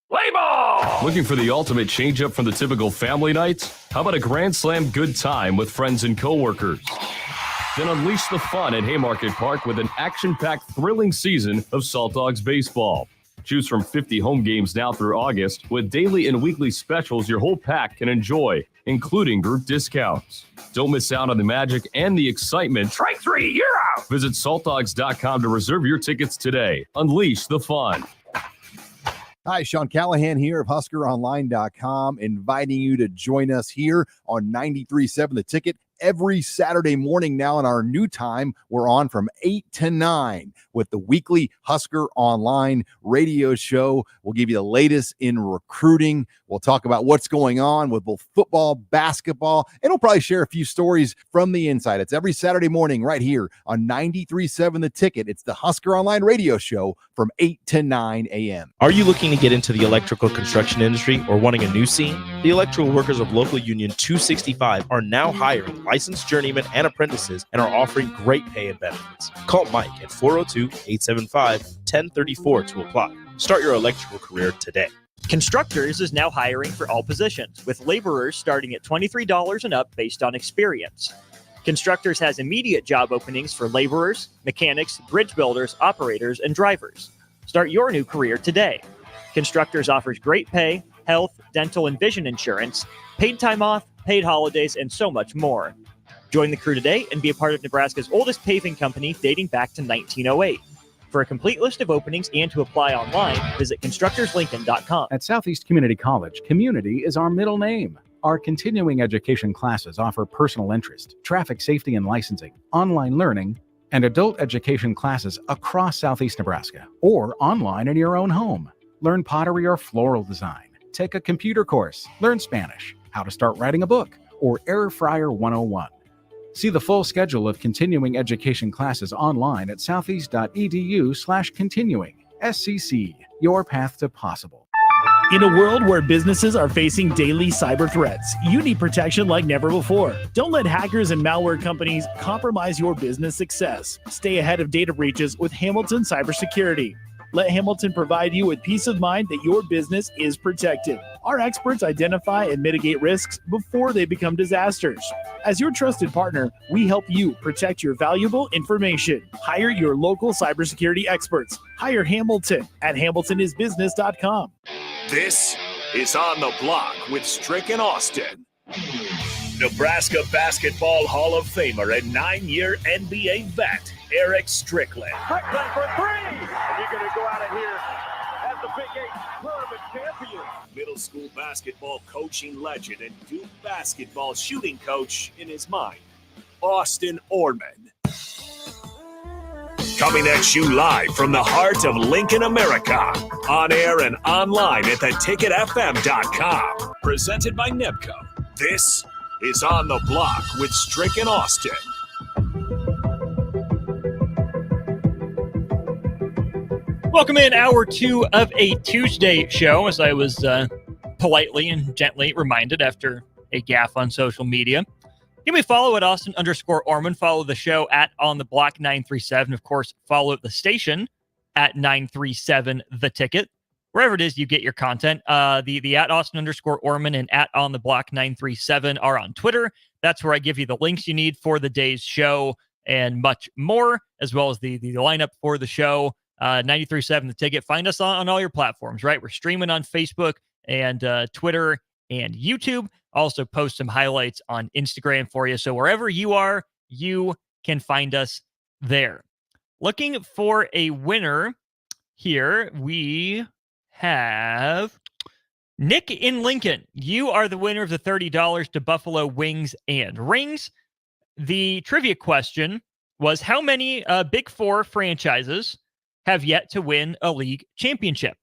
Play ball! Looking for the ultimate change-up from the typical family night? How about a Grand Slam good time with friends and coworkers? Then unleash the fun at Haymarket Park with an action-packed, thrilling season of Salt Dogs baseball. Choose from 50 home games now through August with daily and weekly specials your whole pack can enjoy, including group discounts. Don't miss out on the magic and the excitement. Strike three, you're out! Visit saltdogs.com to reserve your tickets today. Unleash the fun. Hi, Sean Callahan here of HuskerOnline.com, inviting you to join us here on 93.7 The Ticket. Every Saturday morning now in our new time, we're on from 8 to 9 with the weekly Husker Online radio show. We'll give you the latest in recruiting. We'll talk about what's going on with both football, basketball, and we'll probably share a few stories from the inside. It's every Saturday morning right here on 93.7 The Ticket. It's the Husker Online radio show from 8 to 9 a.m. Are you looking to get into the electrical construction industry or wanting a new scene? The electrical workers of local union 265 are now hiring licensed journeymen and apprentices and are offering great pay and benefits. Call Mike at 402-875-1034 to apply. Start your electrical career today. Constructors is now hiring for all positions, with laborers starting at $23 and up based on experience. Constructors has immediate job openings for laborers, mechanics, bridge builders, operators, and drivers. Start your new career today. Constructors offers great pay, health, dental, and vision insurance, paid time off, paid holidays, and so much more. Join the crew today and be a part of Nebraska's oldest paving company dating back to 1908. For a complete list of openings and to apply online, visit constructorslincoln.com. At Southeast Community College, community is our middle name. Our continuing education classes offer personal interest, traffic safety and licensing, online learning, and adult education classes across Southeast Nebraska or online in your own home. Learn pottery or floral design. Take a computer course. Learn Spanish, how to start writing a book, or Air Fryer 101. See the full schedule of continuing education classes online at southeast.edu/continuing. SCC, your path to possible. In a world where businesses are facing daily cyber threats, you need protection like never before. Don't let hackers and malware companies compromise your business success. Stay ahead of data breaches with Hamilton Cybersecurity. Let Hamilton provide you with peace of mind that your business is protected. Our experts identify and mitigate risks before they become disasters. As your trusted partner, we help you protect your valuable information. Hire your local cybersecurity experts. Hire Hamilton at hamiltonisbusiness.com. This is On the Block with Strick and Austin. Nebraska Basketball Hall of Famer and 9-year NBA vet, Eric Strickland. Strickland for three! And you're going to go out of here as the Big 8 tournament champion. Middle school basketball coaching legend and Duke basketball shooting coach in his mind, Austin Oerman. Coming at you live from the heart of Lincoln, America. On air and online at theticketfm.com. Presented by Nebco. This is On the Block with Strick and Austin. Welcome in hour 2 of a Tuesday show, as I was politely and gently reminded after a gaffe on social media. Give me a follow at Austin_Oerman. Follow the show at On the Block 937. Of course, follow the station at 937 The Ticket. Wherever it is you get your content. The at Austin_Oerman and at On the Block 937 are on Twitter. That's where I give you the links you need for the day's show and much more, as well as the lineup for the show. 937 The Ticket. Find us on all your platforms, right? We're streaming on Facebook and Twitter and YouTube. Also post some highlights on Instagram for you. So wherever you are, you can find us there. Looking for a winner here, we have Nick in Lincoln. You are the winner of the $30 to Buffalo Wings and Rings. The trivia question was, how many Big Four franchises have yet to win a league championship?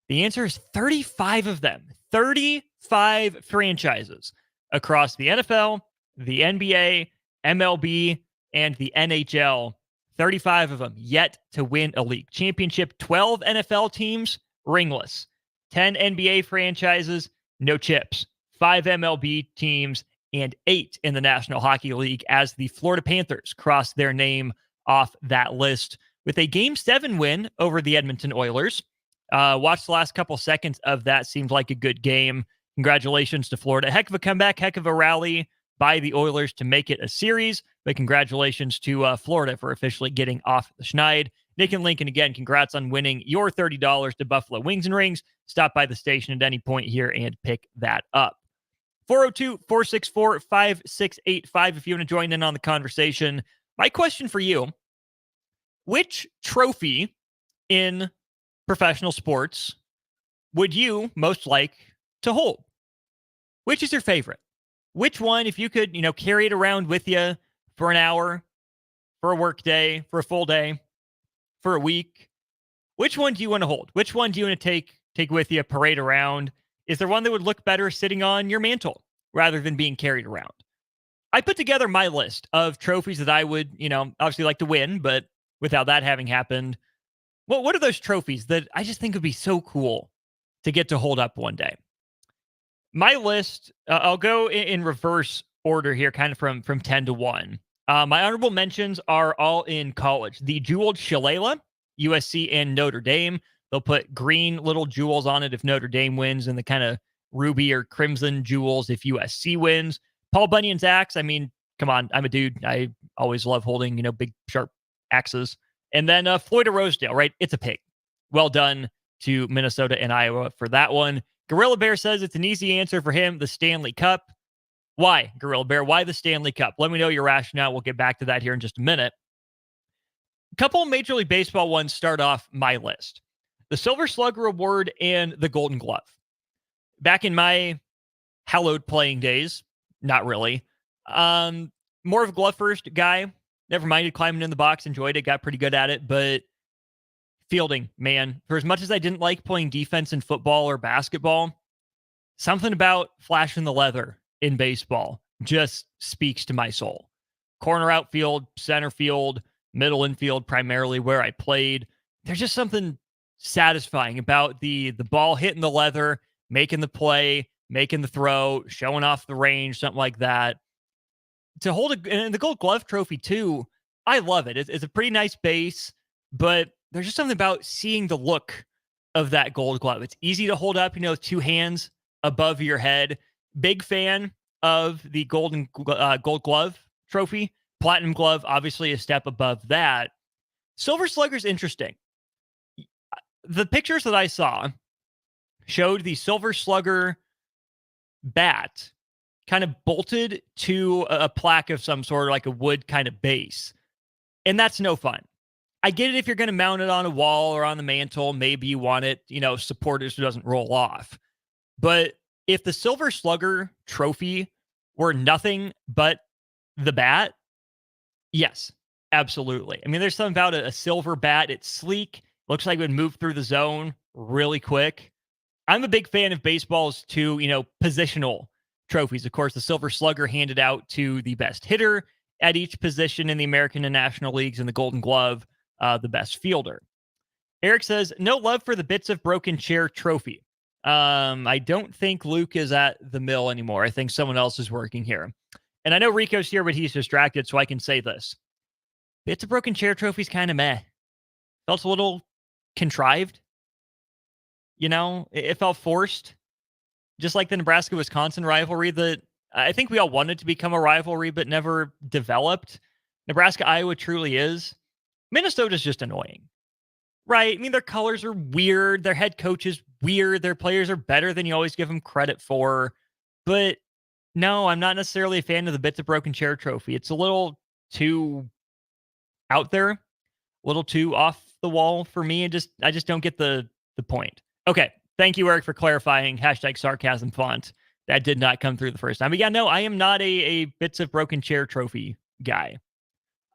The answer is 35 of them. 35 franchises across the NFL, the NBA, MLB, and the NHL. 35 of them yet to win a league championship. 12 NFL teams, ringless. 10 NBA franchises, no chips. 5 MLB teams, and 8 in the National Hockey League, as the Florida Panthers cross their name off that list with a Game 7 win over the Edmonton Oilers. Watched the last couple seconds of that. Seemed like a good game. Congratulations to Florida. Heck of a comeback, heck of a rally by the Oilers to make it a series. But congratulations to Florida for officially getting off the schneid. Nick and Lincoln, again, congrats on winning your $30 to Buffalo Wings and Rings. Stop by the station at any point here and pick that up. 402-464-5685 if you want to join in on the conversation. My question for you, which trophy in professional sports would you most like to hold? Which is your favorite? Which one, if you could, carry it around with you for an hour, for a work day, for a full day, for a week, which one do you want to hold? Which one do you want to take with you, parade around? Is there one that would look better sitting on your mantle rather than being carried around? I put together my list of trophies that I would, obviously like to win, but without that having happened, what are those trophies that I just think would be so cool to get to hold up one day? My list, I'll go in reverse order here, kind of from 10 to 1. My honorable mentions are all in college. The jeweled shillelagh, USC and Notre Dame. They'll put green little jewels on it if Notre Dame wins, and the kind of ruby or crimson jewels if USC wins. Paul Bunyan's axe. I mean, come on, I'm a dude. I always love holding, big sharp axes. And then Floyd of Rosedale, right? It's a pig. Well done to Minnesota and Iowa for that one. Gorilla Bear says it's an easy answer for him, the Stanley Cup. Why, Gorilla Bear? Why the Stanley Cup? Let me know your rationale. We'll get back to that here in just a minute. A couple of Major League Baseball ones start off my list. The Silver Slugger Award and the Golden Glove. Back in my hallowed playing days, not really. More of a glove first guy. Never minded climbing in the box, enjoyed it, got pretty good at it, but fielding, man, for as much as I didn't like playing defense in football or basketball, something about flashing the leather in baseball just speaks to my soul. Corner outfield, center field, middle infield, primarily where I played. There's just something satisfying about the ball hitting the leather, making the play, making the throw, showing off the range, something like that. To hold and the Gold Glove trophy too, I love it. It's a pretty nice base, but there's just something about seeing the look of that gold glove. It's easy to hold up, with two hands above your head. Big fan of the gold glove trophy. Platinum glove, obviously a step above that. Silver Slugger's interesting. The pictures that I saw showed the Silver Slugger bat kind of bolted to a plaque of some sort, like a wood kind of base. And that's no fun. I get it if you're going to mount it on a wall or on the mantle. Maybe you want it, supported so it doesn't roll off. But if the Silver Slugger trophy were nothing but the bat, yes, absolutely. I mean, there's something about a silver bat. It's sleek. Looks like it would move through the zone really quick. I'm a big fan of baseball's two, positional trophies. Of course, the Silver Slugger handed out to the best hitter at each position in the American and National Leagues, and the Golden Glove, the best fielder. Eric says, no love for the Bits of Broken Chair trophy. I don't think Luke is at the mill anymore. I think someone else is working here. And I know Rico's here, but he's distracted, so I can say this. Bits of Broken Chair trophy's kind of meh. Felt a little contrived. It felt forced. Just like the Nebraska-Wisconsin rivalry that I think we all wanted to become a rivalry, but never developed. Nebraska-Iowa truly is. Minnesota's just annoying. Right? I mean, their colors are weird. Their head coach is weird. Their players are better than you always give them credit for. But no, I'm not necessarily a fan of the Bits of Broken Chair trophy. It's a little too out there, a little too off the wall for me. I just don't get the point. Okay. Thank you, Eric, for clarifying. #sarcasm font. That did not come through the first time. But yeah, no, I am not a Bits of Broken Chair trophy guy.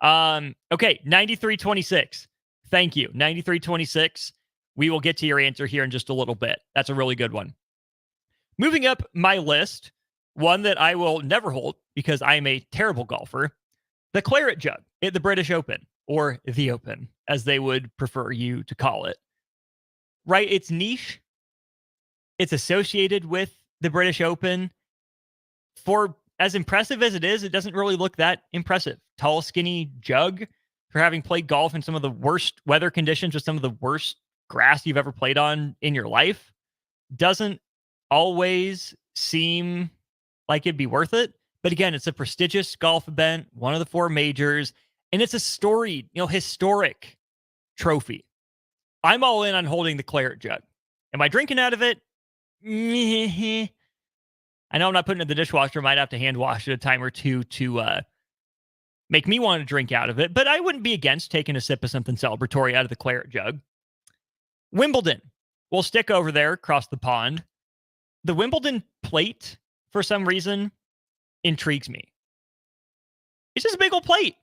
Okay, 9326. Thank you. 9326. We will get to your answer here in just a little bit. That's a really good one. Moving up my list, one that I will never hold because I am a terrible golfer, the Claret Jug at the British Open, or the Open, as they would prefer you to call it. Right? It's niche. It's associated with the British Open. For as impressive as it is, it doesn't really look that impressive. Tall, skinny jug for having played golf in some of the worst weather conditions with some of the worst grass you've ever played on in your life. Doesn't always seem like it'd be worth it. But again, it's a prestigious golf event, one of the 4 majors, and it's a storied, historic trophy. I'm all in on holding the Claret Jug. Am I drinking out of it? I know I'm not putting it in the dishwasher. Might have to hand wash it a time or two to make me want to drink out of it. But I wouldn't be against taking a sip of something celebratory out of the Claret Jug. Wimbledon. We'll stick over there across the pond. The Wimbledon plate, for some reason, intrigues me. It's just a big old plate.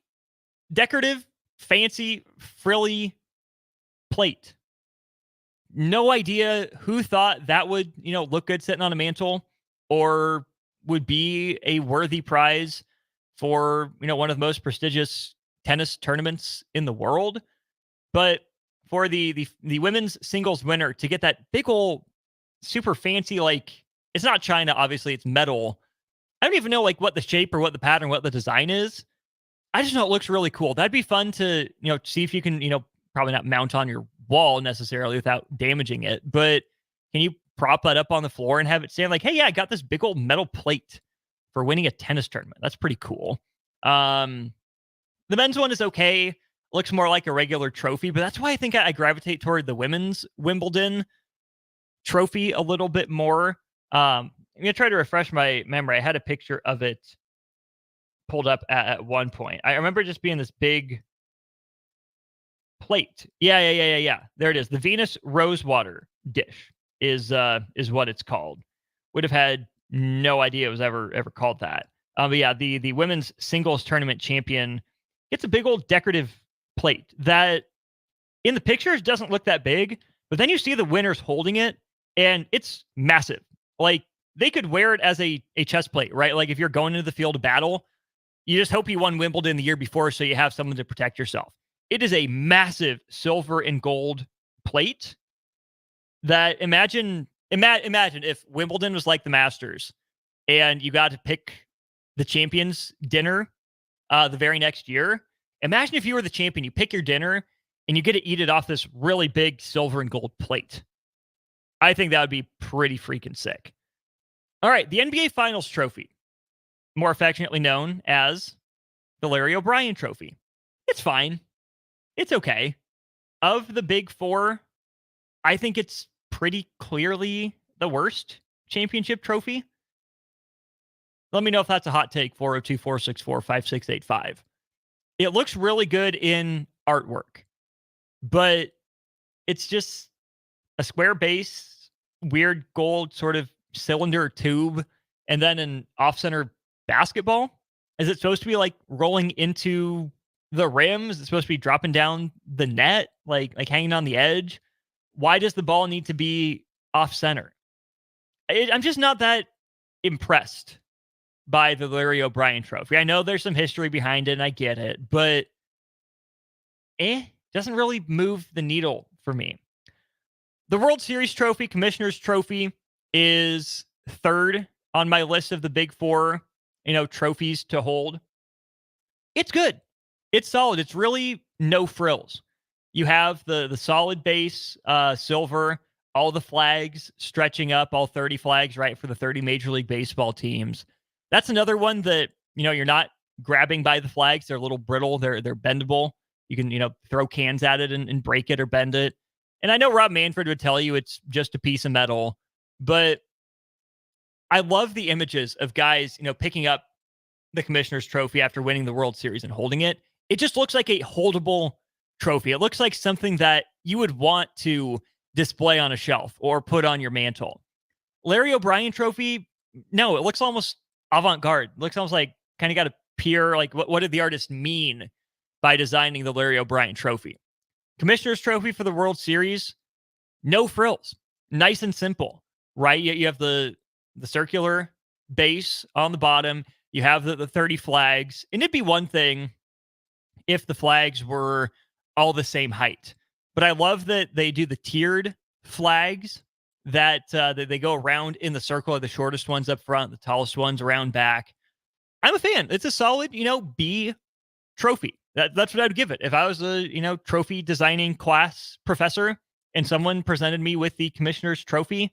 Decorative, fancy, frilly plate. No idea who thought that would, look good sitting on a mantle or would be a worthy prize for, one of the most prestigious tennis tournaments in the world. But for the women's singles winner to get that big old super fancy, it's not China, obviously, it's metal. I don't even know what the shape or what the pattern, what the design is. I just know it looks really cool. That'd be fun to, see if you can, probably not mount on your wall necessarily without damaging it, but can you prop that up on the floor and have it stand hey, yeah, I got this big old metal plate for winning a tennis tournament. That's pretty cool. The men's one is okay. Looks more like a regular trophy, but that's why I think I gravitate toward the women's Wimbledon trophy a little bit more. I'm going to try to refresh my memory. I had a picture of it pulled up at one point. I remember just being this big plate. Yeah. There it is. The Venus Rosewater dish is what it's called. Would have had no idea it was ever called that. But yeah, the women's singles tournament champion gets a big old decorative plate that in the pictures doesn't look that big, but then you see the winners holding it and it's massive. They could wear it as a chest plate, right? If you're going into the field of battle, you just hope you won Wimbledon the year before so you have someone to protect yourself. It is a massive silver and gold plate that imagine if Wimbledon was like the Masters and you got to pick the champions dinner the very next year. Imagine if you were the champion, you pick your dinner and you get to eat it off this really big silver and gold plate. I think that would be pretty freaking sick. All right, the NBA Finals trophy, more affectionately known as the Larry O'Brien trophy. It's fine. It's okay. Of the big four, I think it's pretty clearly the worst championship trophy. Let me know if that's a hot take, 402-464-5685. It looks really good in artwork, but it's just a square base, weird gold sort of cylinder tube, and then an off-center basketball. Is it supposed to be like rolling into the rim? Is it supposed to be dropping down the net, like hanging on the edge? Why does the ball need to be off-center? I'm just not that impressed by the Larry O'Brien trophy. I know there's some history behind it, and I get it, but doesn't really move the needle for me. The World Series trophy, Commissioner's Trophy, is third on my list of the big four, trophies to hold. It's good. It's solid. It's really no frills. You have the solid base, silver, all the flags stretching up, all 30 flags, right, for the 30 Major League Baseball teams. That's another one that, you're not grabbing by the flags. They're a little brittle. They're bendable. You can, throw cans at it and break it or bend it. And I know Rob Manfred would tell you it's just a piece of metal, but I love the images of guys, picking up the Commissioner's Trophy after winning the World Series and holding it. It just looks like a holdable trophy. It looks like something that you would want to display on a shelf or put on your mantle. Larry O'Brien trophy, no, it looks almost avant-garde. It looks almost like kind of got a pure, like what did the artist mean by designing the Larry O'Brien trophy? Commissioner's Trophy for the World Series, no frills. Nice and simple, right? You have the circular base on the bottom. You have the 30 flags. And it'd be one thing if the flags were all the same height. But I love that they do the tiered flags that they go around in the circle of the shortest ones up front, the tallest ones around back. I'm a fan. It's a solid, B trophy. That's what I'd give it. If I was a, trophy designing class professor and someone presented me with the Commissioner's Trophy,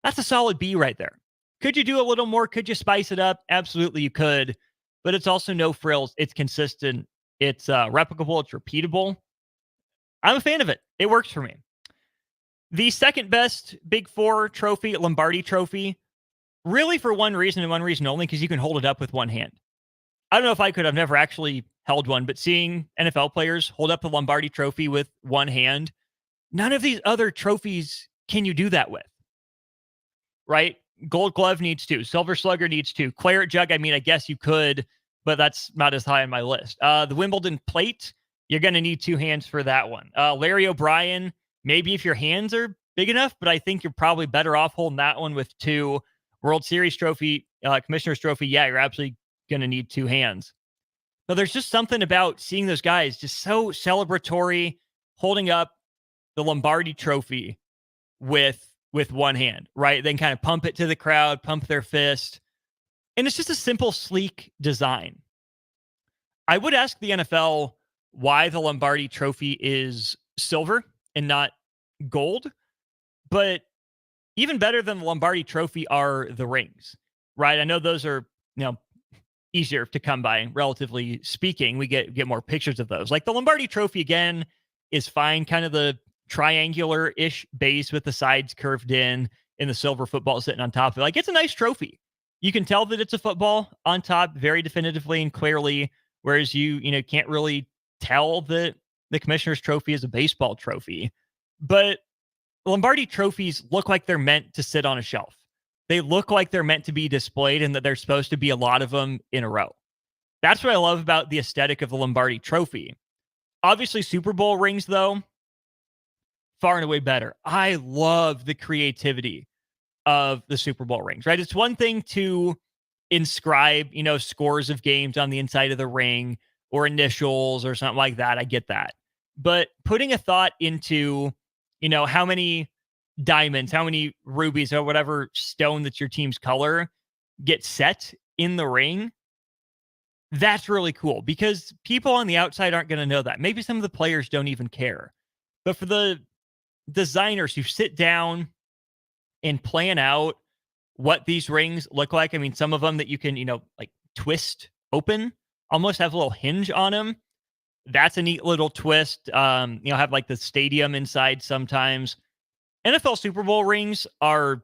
that's a solid B right there. Could you do a little more? Could you spice it up? Absolutely, you could. But it's also no frills. It's consistent. It's replicable. It's repeatable. I'm a fan of it. It works for me. The second best Big Four trophy, Lombardi Trophy, really for one reason and one reason only, because you can hold it up with one hand. I don't know if I could. I've never actually held one, but seeing NFL players hold up the Lombardi Trophy with one hand, none of these other trophies can you do that with, right? Gold Glove needs to. Silver Slugger needs to. Claret Jug, I guess you could, but that's not as high on my list. The Wimbledon Plate, you're going to need two hands for that one. Larry O'Brien, maybe if your hands are big enough, but I think you're probably better off holding that one with two. World Series Trophy, Commissioner's Trophy, yeah, you're absolutely going to need two hands. But there's just something about seeing those guys just so celebratory, holding up the Lombardi Trophy with one hand, right? Then kind of pump it to the crowd, pump their fist. And it's just a simple, sleek design. I would ask the NFL why the Lombardi Trophy is silver and not gold. But even better than the Lombardi Trophy are the rings, right? I know those are, easier to come by, relatively speaking. We get more pictures of those. Like the Lombardi Trophy, again, is fine. Kind of the triangular-ish base with the sides curved in and the silver football sitting on top of it. Like, it's a nice trophy. You can tell that it's a football on top very definitively and clearly, whereas you can't really tell that the Commissioner's Trophy is a baseball trophy. But Lombardi trophies look like they're meant to sit on a shelf. They look like they're meant to be displayed and that there's supposed to be a lot of them in a row. That's what I love about the aesthetic of the Lombardi Trophy. Obviously, Super Bowl rings, though, far and away better. I love the creativity of the Super Bowl rings, right? It's one thing to inscribe, scores of games on the inside of the ring or initials or something like that. I get that. But putting a thought into, how many diamonds, how many rubies or whatever stone that's your team's color get set in the ring, That's really cool because people on the outside aren't going to know that. Maybe some of the players don't even care. But for the designers who sit down and plan out what these rings look like, I mean, some of them that you can, like twist open, almost have a little hinge on them. That's a neat little twist. Have like the stadium inside sometimes. NFL Super Bowl rings are,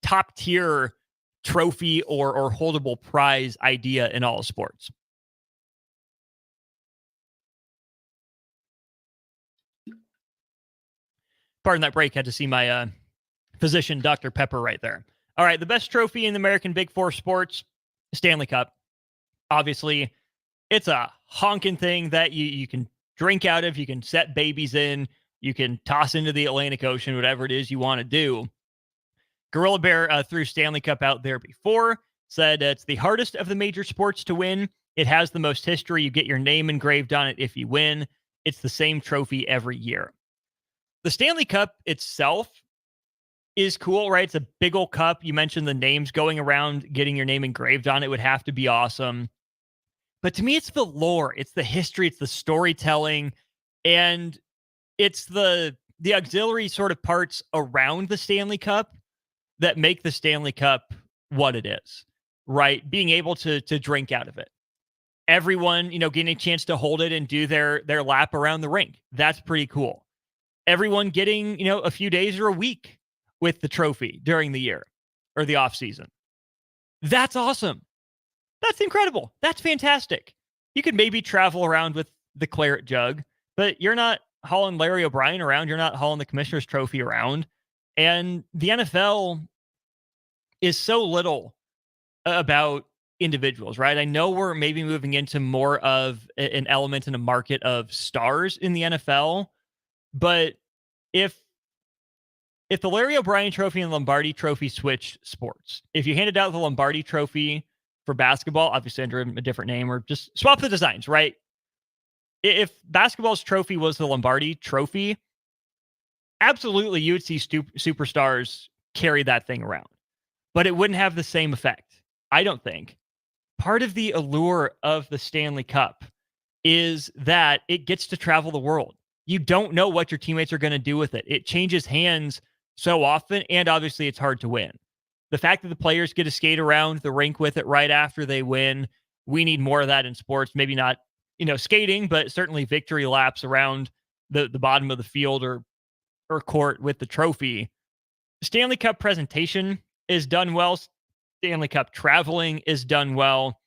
top tier trophy or holdable prize idea in all sports. Pardon that break. Had to see my physician, Dr. Pepper, right there. All right, the best trophy in the American Big Four sports, Stanley Cup. Obviously, it's a honking thing that you can drink out of, you can set babies in, you can toss into the Atlantic Ocean, whatever it is you want to do. Gorilla Bear threw Stanley Cup out there before, said it's the hardest of the major sports to win. It has the most history. You get your name engraved on it if you win. It's the same trophy every year. The Stanley Cup itself is cool, right? It's a big old cup. You mentioned the names going around, getting your name engraved on it would have to be awesome. But to me, it's the lore, it's the history, it's the storytelling, and it's the auxiliary sort of parts around the Stanley Cup that make the Stanley Cup what it is, right? Being able to drink out of it. Everyone, getting a chance to hold it and do their lap around the rink. That's pretty cool. Everyone getting, a few days or a week with the trophy during the year or the off season. That's awesome. That's incredible. That's fantastic. You could maybe travel around with the claret jug, but you're not hauling Larry O'Brien around. You're not hauling the commissioner's trophy around. And the NFL is so little about individuals, right? I know we're maybe moving into more of an element in a market of stars in the NFL, but if the Larry O'Brien trophy and Lombardi trophy switched sports, if you handed out the Lombardi trophy for basketball, obviously under a different name, or just swap the designs, right? If basketball's trophy was the Lombardi trophy, absolutely you would see superstars carry that thing around, but it wouldn't have the same effect, I don't think. Part of the allure of the Stanley Cup is that it gets to travel the world. You don't know what your teammates are going to do with it. It changes hands so often, and obviously it's hard to win. The fact that the players get to skate around the rink with it right after they win, we need more of that in sports. Maybe not, skating, but certainly victory laps around the bottom of the field or court with the trophy. Stanley Cup presentation is done well. Stanley Cup traveling is done well.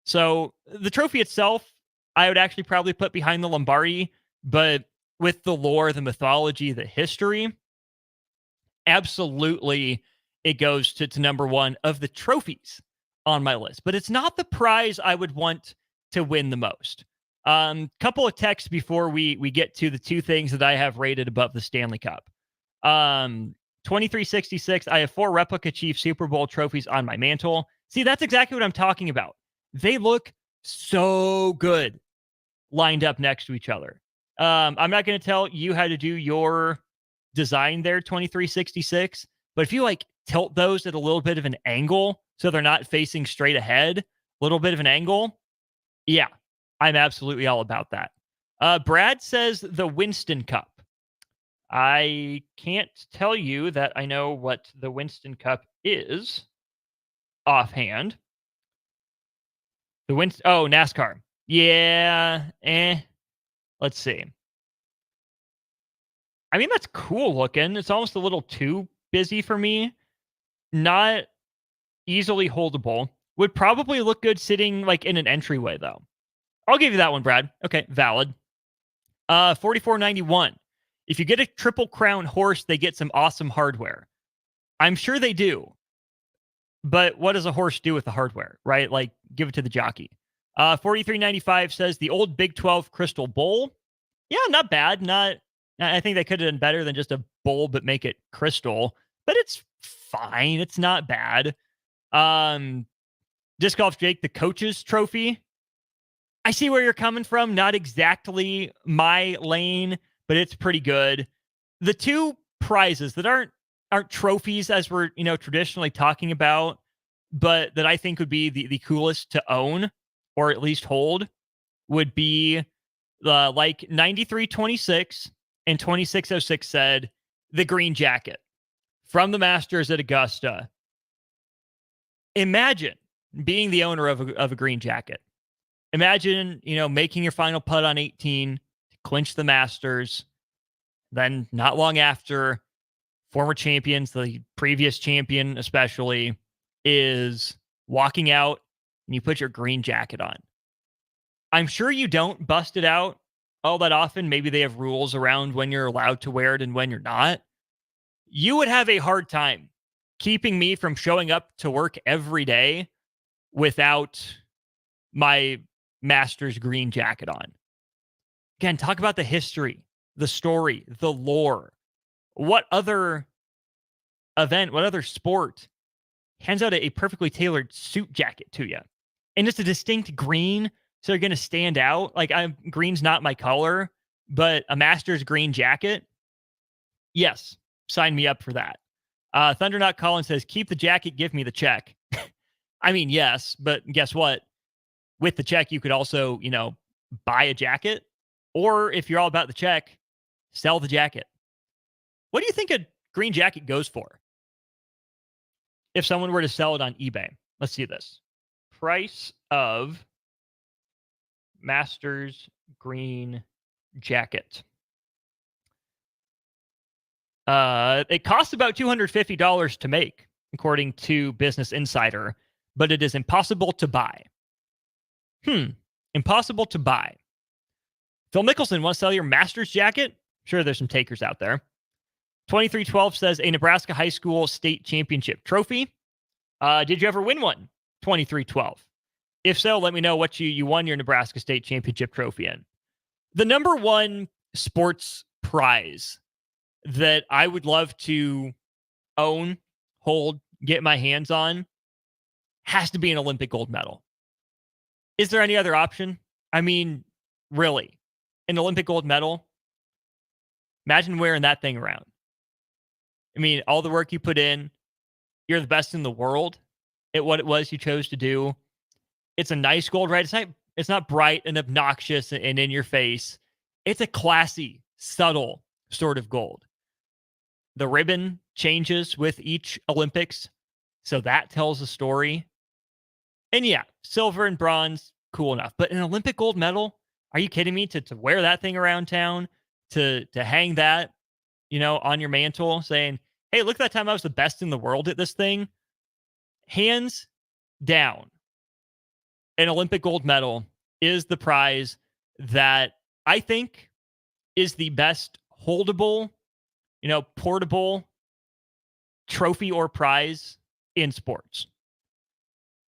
So the trophy itself, I would actually probably put behind the Lombardi, but with the lore, the mythology, the history, absolutely it goes to number one of the trophies on my list. But it's not the prize I would want to win the most. Couple of texts before we get to the two things that I have rated above the Stanley Cup. 2366, I have 4 replica Chiefs Super Bowl trophies on my mantle. See, that's exactly what I'm talking about. They look so good lined up next to each other. I'm not going to tell you how to do your design there, 2366, but if you tilt those at a little bit of an angle so they're not facing straight ahead, a little bit of an angle, yeah, I'm absolutely all about that. Brad says the Winston Cup. I can't tell you that I know what the Winston Cup is offhand. NASCAR. Yeah, let's see. I mean, that's cool looking. It's almost a little too busy for me. Not easily holdable. Would probably look good sitting in an entryway, though. I'll give you that one, Brad. Okay, valid. 4491. If you get a Triple Crown horse, they get some awesome hardware. I'm sure they do. But what does a horse do with the hardware, right? Give it to the jockey. 4395 says the old Big 12 Crystal Bowl. Yeah, not bad. I think they could have done better than just a bowl, but make it crystal. But it's fine. It's not bad. Disc Golf Jake, the coach's trophy. I see where you're coming from. Not exactly my lane, but it's pretty good. The two prizes that aren't trophies as we're traditionally talking about, but that I think would be the coolest to own or at least hold, would be like 93-26 and 26-06 said the green jacket from the Masters at Augusta. Imagine being the owner of a green jacket. Imagine, making your final putt on 18 to clinch the Masters. Then not long after, former champions, the previous champion especially, is walking out and you put your green jacket on. I'm sure you don't bust it out all that often. Maybe they have rules around when you're allowed to wear it and when you're not. You would have a hard time keeping me from showing up to work every day without my Masters green jacket on. Again, talk about the history, the story, the lore. What other event, what other sport hands out a perfectly tailored suit jacket to you? And it's a distinct green, so you're going to stand out. Like, green's not my color, but a Masters green jacket, yes, sign me up for that. Thundernut Collins says, keep the jacket, give me the check. I mean, yes, but guess what? With the check, you could also, buy a jacket. Or if you're all about the check, sell the jacket. What do you think a green jacket goes for? If someone were to sell it on eBay. Let's see this. Price of Masters green jacket. It costs about $250 to make, according to Business Insider, but it is impossible to buy. Impossible to buy. Phil Mickelson wants to sell your Masters jacket? Sure, there's some takers out there. 2312 says a Nebraska high school state championship trophy. Did you ever win one? 2312. If so, let me know what you won your Nebraska state championship trophy in. The number one sports prize that I would love to own, hold, get my hands on has to be an Olympic gold medal. Is there any other option? I mean, really, an Olympic gold medal? Imagine wearing that thing around. I mean, all the work you put in, you're the best in the world at what it was you chose to do. It's a nice gold, right? It's not bright and obnoxious and in your face. It's a classy, subtle sort of gold. The ribbon changes with each Olympics, so that tells a story. And yeah, silver and bronze, cool enough. But an Olympic gold medal? Are you kidding me? To wear that thing around town, to hang that, on your mantle, saying, hey, look at that time I was the best in the world at this thing. Hands down, an Olympic gold medal is the prize that I think is the best holdable, portable trophy or prize in sports.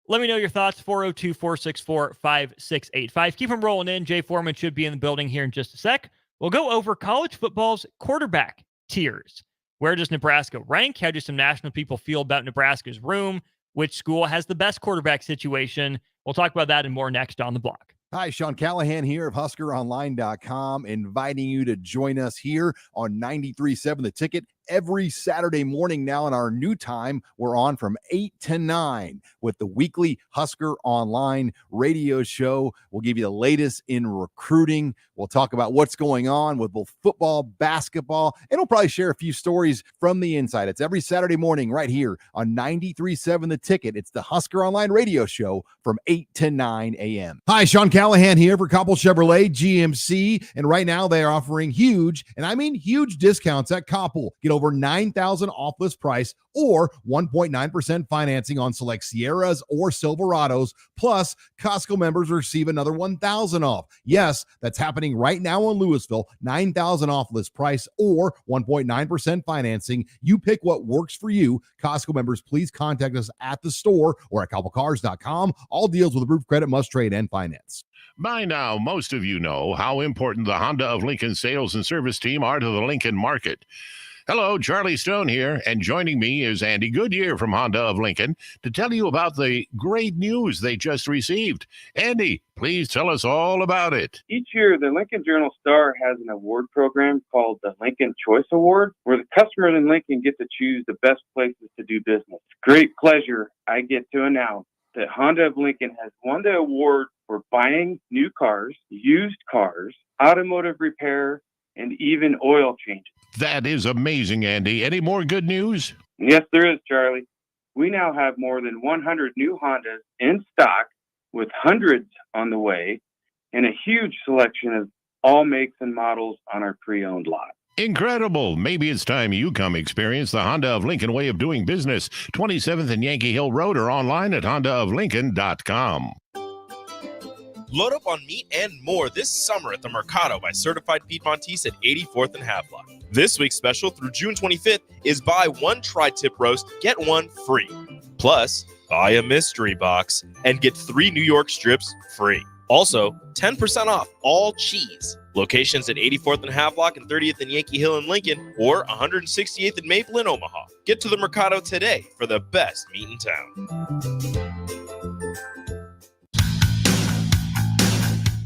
Let me know your thoughts, 402-464-5685. Keep them rolling in. Jay Foreman should be in the building here in just a sec. We'll go over college football's quarterback tiers. Where does Nebraska rank? How do some national people feel about Nebraska's room? Which school has the best quarterback situation? We'll talk about that and more next on The Block. Hi, Sean Callahan here of HuskerOnline.com, inviting you to join us here on 93.7 The Ticket every Saturday morning now in our new time. We're on from 8 to 9 with the weekly Husker Online radio show. We'll give you the latest in recruiting. We'll talk about what's going on with both football, basketball, and we'll probably share a few stories from the inside. It's every Saturday morning right here on 93.7 The Ticket. It's the Husker Online radio show from 8 to 9 a.m. Hi, Sean Callahan here for Koppel Chevrolet GMC, and right now they are offering huge, and I mean huge discounts at Koppel. Get over $9,000 off list price or 1.9% financing on select Sierras or Silverados. Plus, Costco members receive another $1,000 off. Yes, that's happening right now in Louisville. $9,000 off list price or 1.9% financing. You pick what works for you. Costco members, please contact us at the store or at CoppelCars.com. All deals with approved credit must trade and finance. By now, most of you know how important the Honda of Lincoln sales and service team are to the Lincoln market. Hello, Charlie Stone here, and joining me is Andy Goodyear from Honda of Lincoln to tell you about the great news they just received. Andy, please tell us all about it. Each year, the Lincoln Journal-Star has an award program called the Lincoln Choice Award, where the customers in Lincoln get to choose the best places to do business. Great pleasure I get to announce that Honda of Lincoln has won the award for buying new cars, used cars, automotive repair, and even oil changes. That is amazing, Andy. Any more good news? Yes, there is, Charlie. We now have more than 100 new Hondas in stock, with hundreds on the way, and a huge selection of all makes and models on our pre-owned lot. Incredible. Maybe it's time you come experience the Honda of Lincoln way of doing business. 27th and Yankee Hill Road, or online at hondaoflincoln.com. Load up on meat and more this summer at the Mercado by Certified Piedmontese at 84th and Havelock. This week's special through June 25th is buy one tri-tip roast, get one free. Plus, buy a mystery box and get 3 New York strips free. Also, 10% off all cheese. Locations at 84th and Havelock and 30th and Yankee Hill in Lincoln, or 168th and Maple in Omaha. Get to the Mercado today for the best meat in town.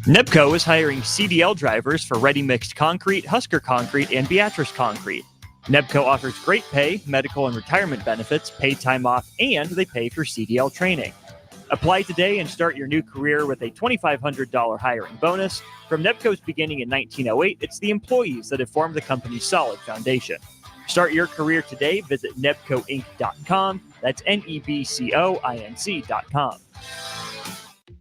Nebco is hiring CDL drivers for Ready Mixed Concrete, Husker Concrete, and Beatrice Concrete. Nebco offers great pay, medical and retirement benefits, paid time off, and they pay for CDL training. Apply today and start your new career with a $2,500 hiring bonus. From Nebco's beginning in 1908, it's the employees that have formed the company's solid foundation. Start your career today. Visit nebcoinc.com. That's NEBCOINC.com.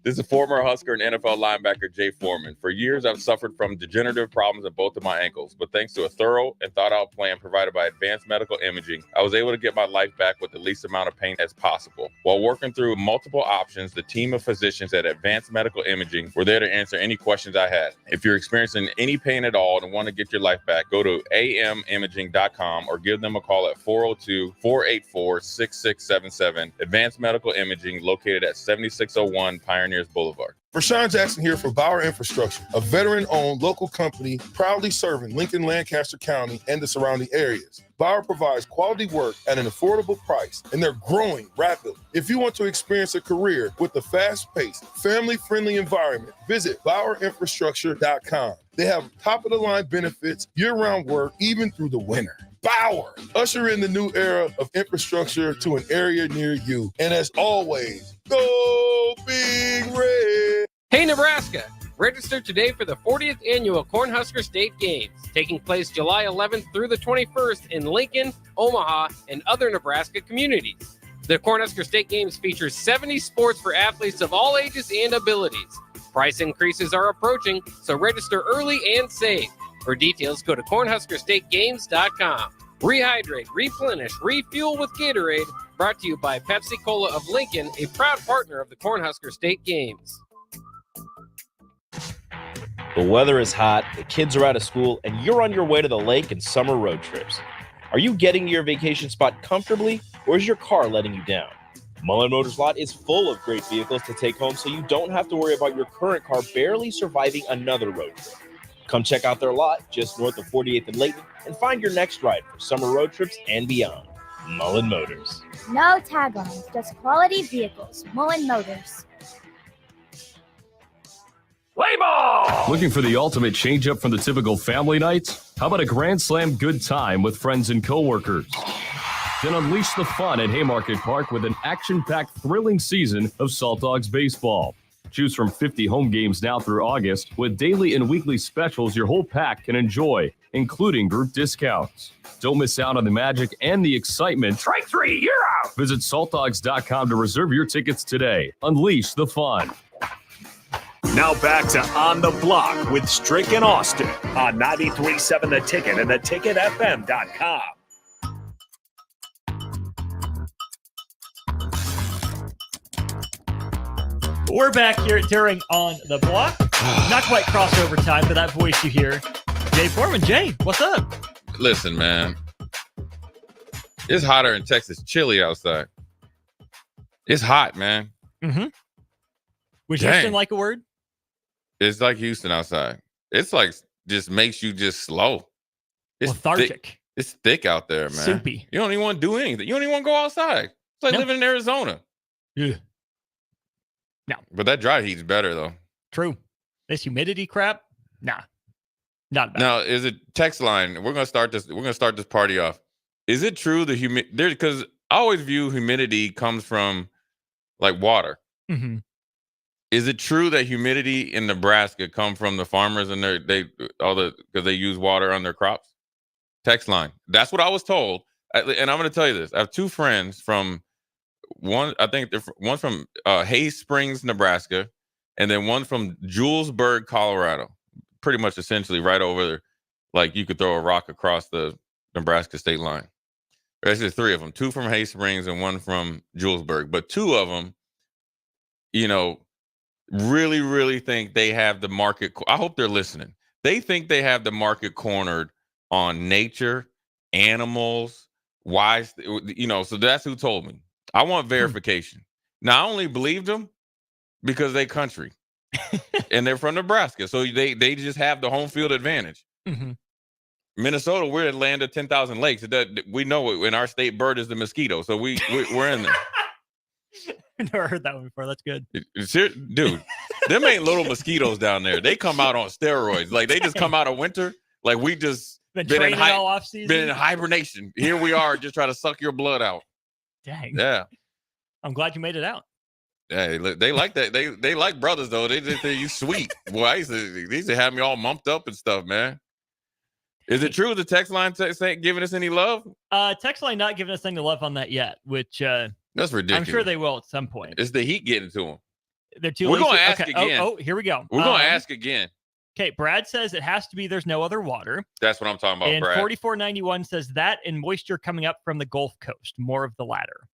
This is former Husker and NFL linebacker Jay Foreman. For years, I've suffered from degenerative problems in both of my ankles, but thanks to a thorough and thought-out plan provided by Advanced Medical Imaging, I was able to get my life back with the least amount of pain as possible. While working through multiple options, the team of physicians at Advanced Medical Imaging were there to answer any questions I had. If you're experiencing any pain at all and want to get your life back, go to amimaging.com or give them a call at 402-484-6677. Advanced Medical Imaging, located at 7601 Pioneers Boulevard. Rashawn Jackson here for Bauer Infrastructure, a veteran-owned local company proudly serving Lincoln, Lancaster County, and the surrounding areas. Bauer provides quality work at an affordable price, and they're growing rapidly. If you want to experience a career with a fast-paced, family-friendly environment, visit BauerInfrastructure.com. They have top-of-the-line benefits, year-round work, even through the winter. Bauer, usher in the new era of infrastructure to an area near you. And as always, go Big Red! Hey, Nebraska! Register today for the 40th annual Cornhusker State Games, taking place July 11th through the 21st in Lincoln, Omaha, and other Nebraska communities. The Cornhusker State Games features 70 sports for athletes of all ages and abilities. Price increases are approaching, so register early and save. For details, go to cornhuskerstategames.com. Rehydrate, replenish, refuel with Gatorade. Brought to you by Pepsi Cola of Lincoln, a proud partner of the Cornhusker State Games. The weather is hot, the kids are out of school, and you're on your way to the lake and summer road trips. Are you getting to your vacation spot comfortably, or is your car letting you down? Mullen Motors Lot is full of great vehicles to take home, so you don't have to worry about your current car barely surviving another road trip. Come check out their lot just north of 48th and Layton and find your next ride for summer road trips and beyond. Mullen Motors. No tag-ons, just quality vehicles. Mullen Motors. Play ball! Looking for the ultimate change-up from the typical family nights? How about a Grand Slam good time with friends and coworkers? Then unleash the fun at Haymarket Park with an action-packed, thrilling season of Salt Dogs baseball. Choose from 50 home games now through August with daily and weekly specials your whole pack can enjoy, including group discounts. Don't miss out on the magic and the excitement. Strike three, you're out! Visit saltdogs.com to reserve your tickets today. Unleash the fun. Now back to On the Block with Strick and Austin on 93.7 The Ticket and theticketfm.com. We're back here during On the Block. Not quite crossover time, but that voice you hear, Jay Foreman. Jay, what's up? Listen, man. It's hotter in Texas. Chilly outside. It's hot, man. Mm-hmm. Was Dang. Houston like a word? It's like Houston outside. It's like just makes you just slow. It's lethargic. Thick. It's thick out there, man. Soupy. You don't even want to do anything. You don't even want to go outside. It's like living in Arizona. Yeah. No. But that dry heat's better though. True. This humidity crap? Nah. Not bad. Now, is it text line? We're gonna start this party off. Is it true the humidity? Because I always view humidity comes from like water. Mm-hmm. Is it true that humidity in Nebraska come from the farmers and because they use water on their crops? Text line. That's what I was told. And I'm going to tell you this. I have two friends from one's from Hayes Springs, Nebraska, and then one from Julesburg, Colorado. Pretty much essentially right over there. Like you could throw a rock across the Nebraska state line. There's just three of them, two from Hayes Springs and one from Julesburg. But two of them, really, really think they have the market. I hope they're listening. They think they have the market cornered on nature, animals, wise, so that's who told me. I want verification. Now, I only believed them because they country and they're from Nebraska. So they just have the home field advantage. Mm-hmm. Minnesota, we're at land of 10,000 lakes. We know it, and our state bird is the mosquito. So we're in there. I've never heard that one before. That's good. Dude, them ain't little mosquitoes down there. They come out on steroids. Like they just come out of winter. Like we just been all off season. Been in hibernation. Here we are, just trying to suck your blood out. Dang. Yeah. I'm glad you made it out. Yeah, they like that. They like brothers though. They just think you sweet. Boy, they used to have me all mumped up and stuff, man. Is it true the text line ain't giving us any love? Text line not giving us any love on that yet, which that's ridiculous. I'm sure they will at some point. It's the heat getting to them. They're too. We're going to ask again. Oh, here we go. We're going to ask again. Okay, Brad says it has to be there's no other water. That's what I'm talking about, and Brad. 4491 says that and moisture coming up from the Gulf Coast, more of the latter.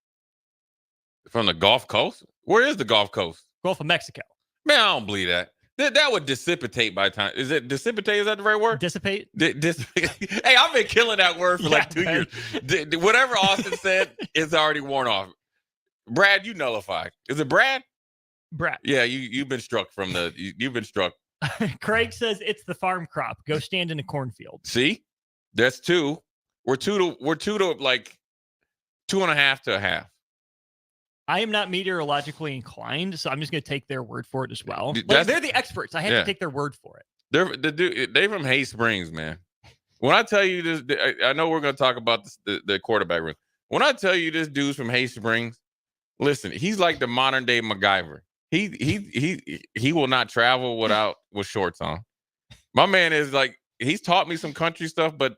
From the Gulf Coast? Where is the Gulf Coast? Gulf of Mexico. Man, I don't believe that. That would dissipate by time. Is it dissipate? Is that the right word? Dissipate? Hey, I've been killing that word for like 2 years. Whatever Austin said, it's already worn off. Brad, you nullified. Is it Brad? Brad. Yeah, you've been struck from the. You've been struck. Craig says it's the farm crop. Go stand in a cornfield. See, that's two. We're two to like 2.5 to a half. I am not meteorologically inclined, so I'm just going to take their word for it as well. They're the experts. I have to take their word for it. They're from Hayes Springs, man. When I tell you this, I know we're going to talk about the quarterback room. When I tell you this dude's from Hayes Springs, listen, he's like the modern day MacGyver. He will not travel with shorts on. My man is like, he's taught me some country stuff, but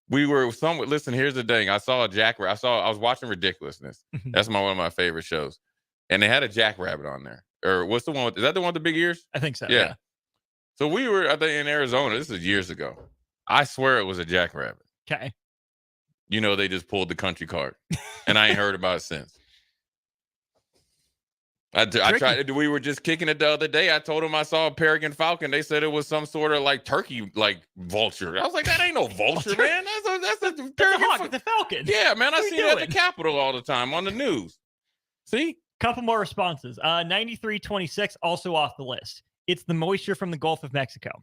we were somewhat. Listen, here's the thing. I saw a jackrabbit. I was watching Ridiculousness. That's one of my favorite shows, and they had a jackrabbit on there. Or what's the one? Is that the one with the big ears? I think so. Yeah. So we were, I think, in Arizona. This is years ago. I swear it was a jackrabbit. Okay. They just pulled the country card, and I ain't heard about it since. I tried. We were just kicking it the other day. I told them I saw a peregrine falcon. They said it was some sort of like turkey, like vulture. I was like, that ain't no vulture, man. That's a peregrine hawk. It's a falcon. Yeah, man. I see it at the Capitol all the time on the news. See, couple more responses. 9326 also off the list. It's the moisture from the Gulf of Mexico.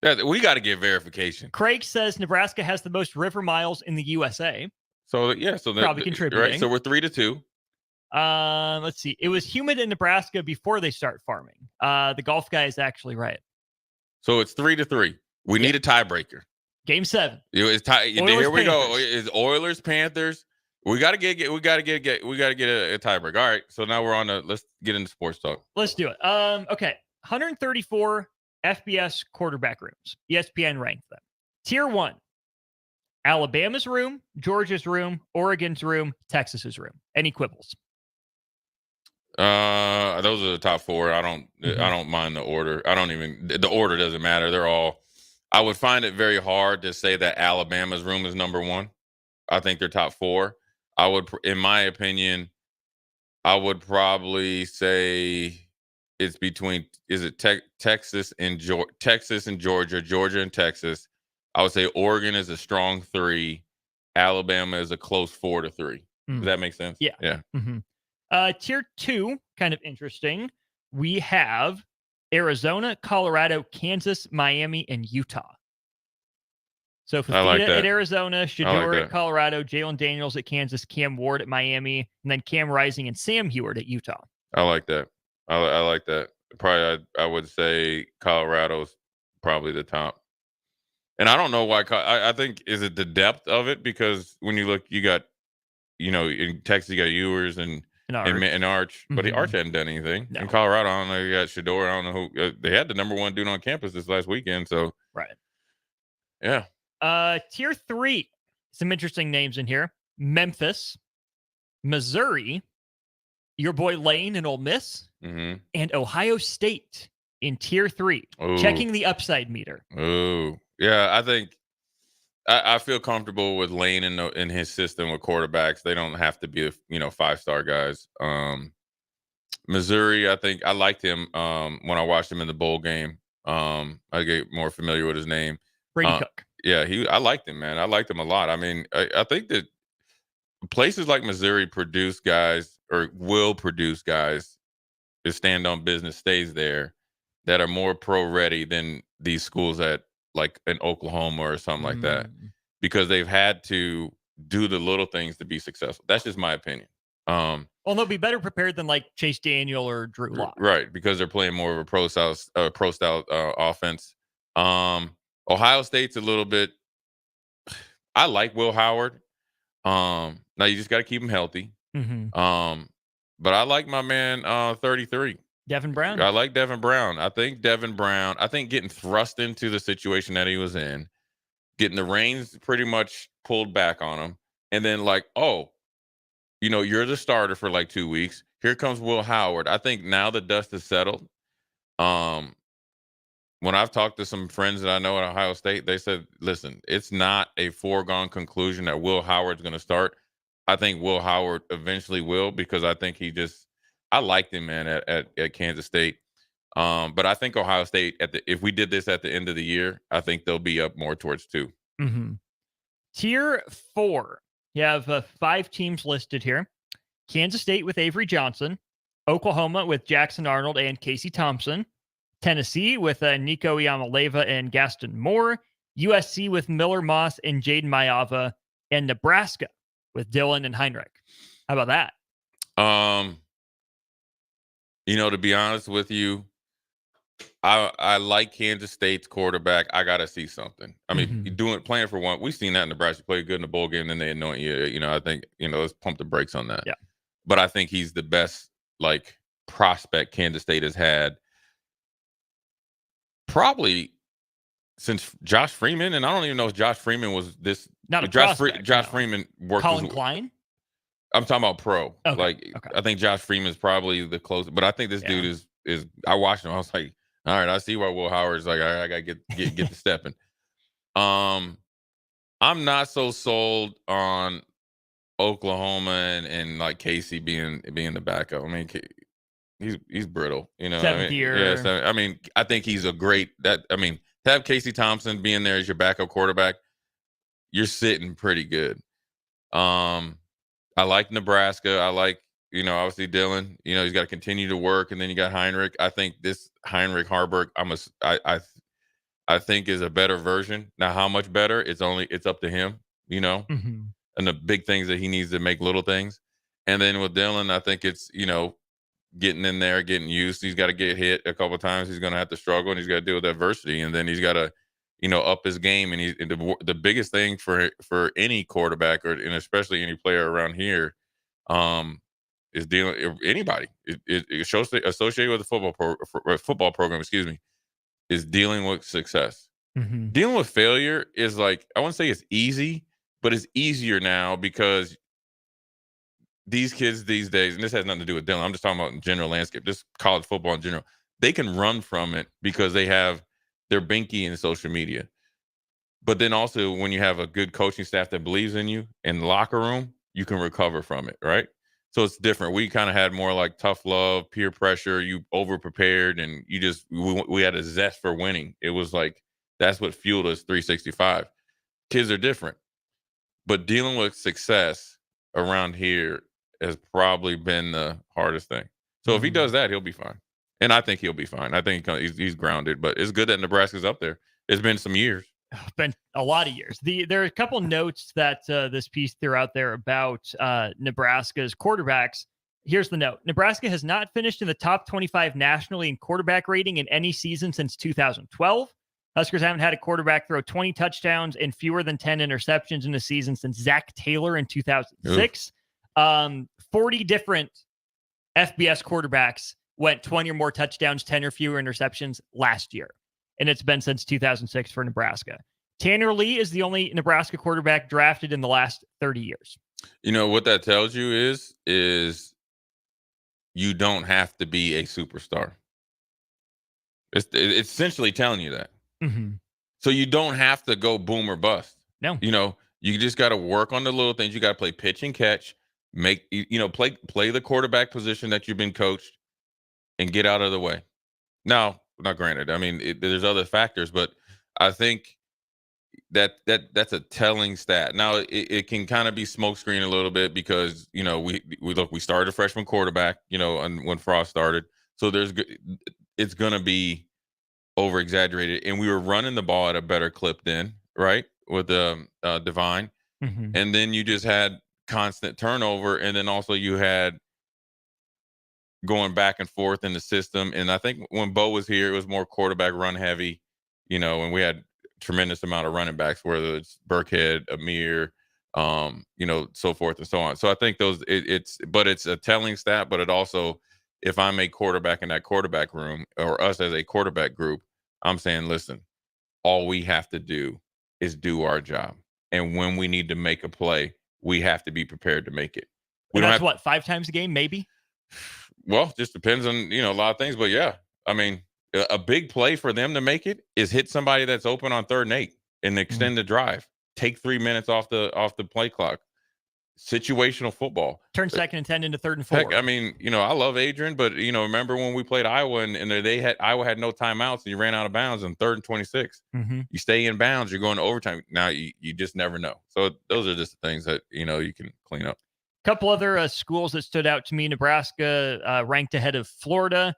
We got to get verification. Craig says Nebraska has the most river miles in the USA. So yeah, so probably contributing. Right, so we're 3-2. Let's see. It was humid in Nebraska before they start farming. The golf guy is actually right. So it's 3-3. We need a tiebreaker. Game 7. Here we go. It's Oilers, Panthers. We got to get a tiebreaker. All right. So now let's get into sports talk. Let's do it. Okay. 134 FBS quarterback rooms. ESPN ranked them. Tier 1. Alabama's room, Georgia's room, Oregon's room, Texas's room. Any quibbles? Those are the top 4. I don't mind the order. The order doesn't matter. They're all. I would find it very hard to say that Alabama's room is number 1. I think they're top 4. In my opinion, I would probably say it's between. Is it Texas and Georgia, Georgia and Texas? I would say Oregon is a strong 3. Alabama is a close 4-3. Does that make sense? Yeah. Yeah. Mm-hmm. Tier 2, kind of interesting. We have Arizona, Colorado, Kansas, Miami, and Utah. So Fafita at Arizona, Shedeur at Colorado, Jalen Daniels at Kansas, Cam Ward at Miami, and then Cam Rising and Sam Heward at Utah. I like that. I like that. Probably I would say Colorado's probably the top. And I don't know why. I think, is it the depth of it? Because when you look, you got, in Texas, you got Ewers and and Arch. But Arch hadn't done anything. In Colorado, I don't know. You got Shador. I don't know who. They had the number one dude on campus this last weekend. So, yeah. Tier 3. Some interesting names in here. Memphis, Missouri, your boy Lane in Ole Miss, and Ohio State in Tier 3. Ooh. Checking the upside meter. Oh, yeah. I think I feel comfortable with Lane in his system with quarterbacks. They don't have to be, 5-star guys. Missouri, I think I liked him when I watched him in the bowl game. I get more familiar with his name. Brady Cook. Yeah, I liked him, man. I liked him a lot. I mean, I think that places like Missouri produce guys or will produce guys if stand on business stays there that are more pro ready than these schools at like in Oklahoma or something like that, because they've had to do the little things to be successful. That's just my opinion. Well, they'll be better prepared than like Chase Daniel or Drew Lock. Right, because they're playing more of a pro style offense. Ohio State's a little bit. I like Will Howard. Now you just got to keep him healthy. But I like my man 33. Devin Brown. I like Devin Brown. I think getting thrust into the situation that he was in, getting the reins pretty much pulled back on him, and then like, you're the starter for like 2 weeks. Here comes Will Howard. I think now the dust has settled. When I've talked to some friends that I know at Ohio State, they said, listen, it's not a foregone conclusion that Will Howard's going to start. I think Will Howard eventually will, because I think I liked him, man, at Kansas State. But I think Ohio State, if we did this at the end of the year, I think they'll be up more towards 2. Tier 4. You have 5 teams listed here. Kansas State with Avery Johnson, Oklahoma with Jackson Arnold and Casey Thompson, Tennessee with Nico Yamaleva and Gaston Moore, USC with Miller Moss and Jaden Mayava, and Nebraska with Dylan and Heinrich. How about that? To be honest with you, I like Kansas State's quarterback. I got to see something. I mean, playing for one, we've seen that in Nebraska. Play good in the bowl game, then they anoint you. I think, let's pump the brakes on that. Yeah. But I think he's the best, prospect Kansas State has had probably since Josh Freeman. And I don't even know if Josh Freeman was this. Not a prospect. Josh Freeman worked. Colin Klein? I'm talking about pro. Okay. I think Josh Freeman is probably the closest. But I think this dude is. I watched him. I was like, all right, I see why Will Howard's like, I gotta get the stepping. I'm not so sold on Oklahoma and like Casey being the backup. I mean, he's brittle, 7th year. Yeah, so, I mean, I think he's a great to have Casey Thompson being there as your backup quarterback, you're sitting pretty good. I like Nebraska. I like, obviously Dylan. He's got to continue to work, and then you got Heinrich. I think this Heinrich Harburg, I think is a better version. Now, how much better? It's up to him, and the big things that he needs to make little things. And then with Dylan, I think it's getting in there, getting used. He's got to get hit a couple of times. He's going to have to struggle, and he's got to deal with adversity. And then he's got to, up his game. And the biggest thing for any quarterback and especially any player around here, is dealing anybody. It associated with the football program. Excuse me, is dealing with success. Dealing with failure is I wouldn't say it's easy, but it's easier now because these kids these days, and this has nothing to do with Dylan, I'm just talking about in general landscape, just college football in general, they can run from it because they're binky in social media. But then also when you have a good coaching staff that believes in you in the locker room, you can recover from it, right? So it's different. We kind of had more like tough love, peer pressure, you over prepared, and we had a zest for winning. It was like, that's what fueled us 365. Kids are different. But dealing with success around here has probably been the hardest thing. So if he does that, he'll be fine. And I think he'll be fine. I think he's grounded, but it's good that Nebraska's up there. It's been some years. It's been a lot of years. There are a couple notes that this piece threw out there about Nebraska's quarterbacks. Here's the note. Nebraska has not finished in the top 25 nationally in quarterback rating in any season since 2012. Huskers haven't had a quarterback throw 20 touchdowns and fewer than 10 interceptions in a season since Zach Taylor in 2006. 40 different FBS quarterbacks went 20 or more touchdowns, 10 or fewer interceptions last year. And it's been since 2006 for Nebraska. Tanner Lee is the only Nebraska quarterback drafted in the last 30 years. You know what that tells you is you don't have to be a superstar. It's essentially telling you that. Mm-hmm. So you don't have to go boom or bust. No. You know, you just got to work on the little things. You got to play pitch and catch, play the quarterback position that you've been coached and get out of the way. Now, not granted, I mean, there's other factors, but I think that's a telling stat. Now, it can kind of be smokescreen a little bit because, we started a freshman quarterback, when Frost started. So it's going to be over exaggerated, and we were running the ball at a better clip then, right? With Divine. Mm-hmm. And then you just had constant turnover, and then also you had going back and forth in the system. And I think when Bo was here, it was more quarterback run heavy, and we had tremendous amount of running backs, whether it's Burkhead, Amir, so forth and so on. So I think it's a telling stat, but it also, if I'm a quarterback in that quarterback room, or us as a quarterback group, I'm saying, listen, all we have to do is do our job. And when we need to make a play, we have to be prepared to make it. That's 5 times a game, maybe? Well, just depends on, a lot of things. But yeah, I mean, a big play for them to make it is hit somebody that's open on 3rd and 8 and extend the drive. Take 3 minutes off the play clock. Situational football. Turn 2nd and 10 into 3rd and 4. Heck, I mean, I love Adrian, but remember when we played Iowa and Iowa had no timeouts and you ran out of bounds on 3rd and 26. Mm-hmm. You stay in bounds, you're going to overtime. Now you just never know. So those are just the things that you can clean up. A couple other schools that stood out to me: Nebraska ranked ahead of Florida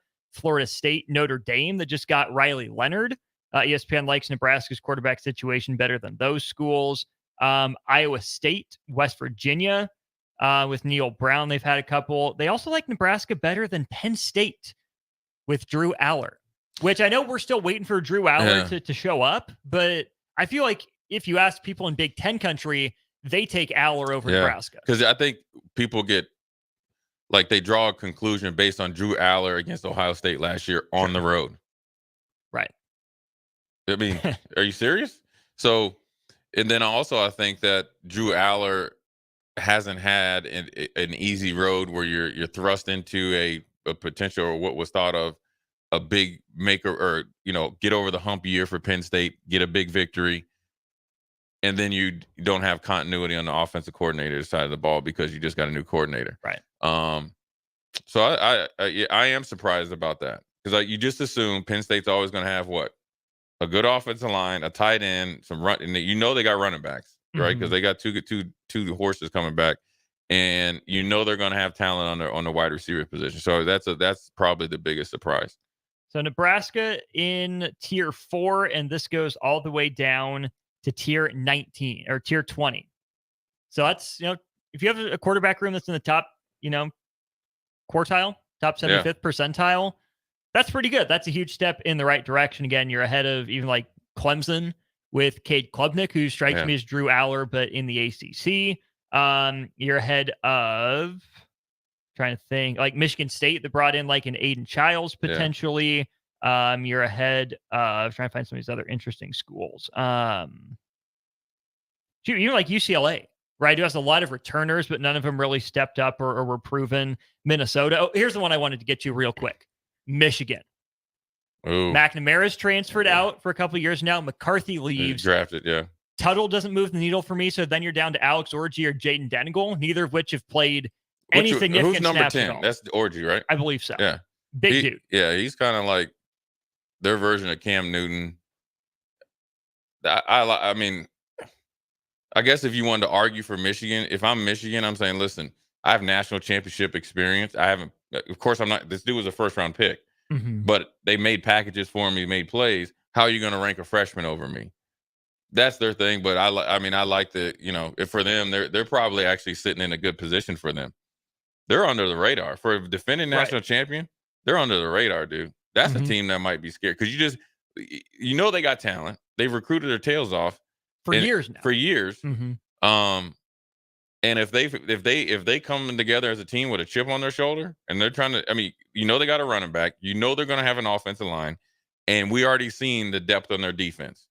State, Notre Dame, that just got Riley Leonard. ESPN likes Nebraska's quarterback situation better than those schools. Iowa State, West Virginia, with Neil Brown. They've had a couple. They also like Nebraska better than Penn State with Drew Aller, which I know we're still waiting for Drew Aller to show up, but I feel like if you ask people in Big Ten country, they take Aller over Nebraska. Because I think people they draw a conclusion based on Drew Aller against Ohio State last year on the road. Right. I mean, are you serious? So, and then also I think that Drew Aller hasn't had an easy road where you're thrust into a potential, or what was thought of a big maker, or get over the hump year for Penn State, get a big victory, and then you don't have continuity on the offensive coordinator side of the ball because you just got a new coordinator. Right. So I am surprised about that, because you just assume Penn State's always going to have a good offensive line, a tight end, some run, and they got running backs, right? Because they got two horses coming back, and they're going to have talent on the wide receiver position. So that's probably the biggest surprise. So Nebraska in tier 4, and this goes all the way down to tier 19 or tier 20. So that's, if you have a quarterback room that's in the top, quartile, top 75th percentile, that's pretty good. That's a huge step in the right direction. Again, you're ahead of even like Clemson with Cade Klubnik, who strikes me as Drew Aller, but in the ACC. You're ahead of, trying to think, like Michigan State that brought in like an Aiden Childs potentially. You're ahead of, trying to find some of these other interesting schools. Even like UCLA, right? Who has a lot of returners, but none of them really stepped up or were proven. Minnesota. Oh, here's the one I wanted to get to real quick. Michigan. Ooh. McNamara's transferred out for a couple of years now. McCarthy leaves. Drafted, Tuttle doesn't move the needle for me, so then you're down to Alex Orji or Jaden Denegal, neither of which have played any significant who's number snaps 10? at all. That's Orji, right? I believe so. Yeah. Big dude. Yeah, he's kind of like their version of Cam Newton. I mean, I guess if you wanted to argue for Michigan, if I'm Michigan, I'm saying, listen, I have national championship experience. I haven't, of course, I'm not, this dude was a first round pick, but they made packages for me, made plays. How are you going to rank a freshman over me? That's their thing. But I like the, if for them, they're probably actually sitting in a good position for them. They're under the radar for a defending national champion. They're under the radar, dude. That's a team that might be scared, because they got talent. They've recruited their tails off for years now. For years. And And if they come together as a team with a chip on their shoulder and they're trying to, I mean, they got a running back, they're going to have an offensive line, and we already seen the depth on their defense.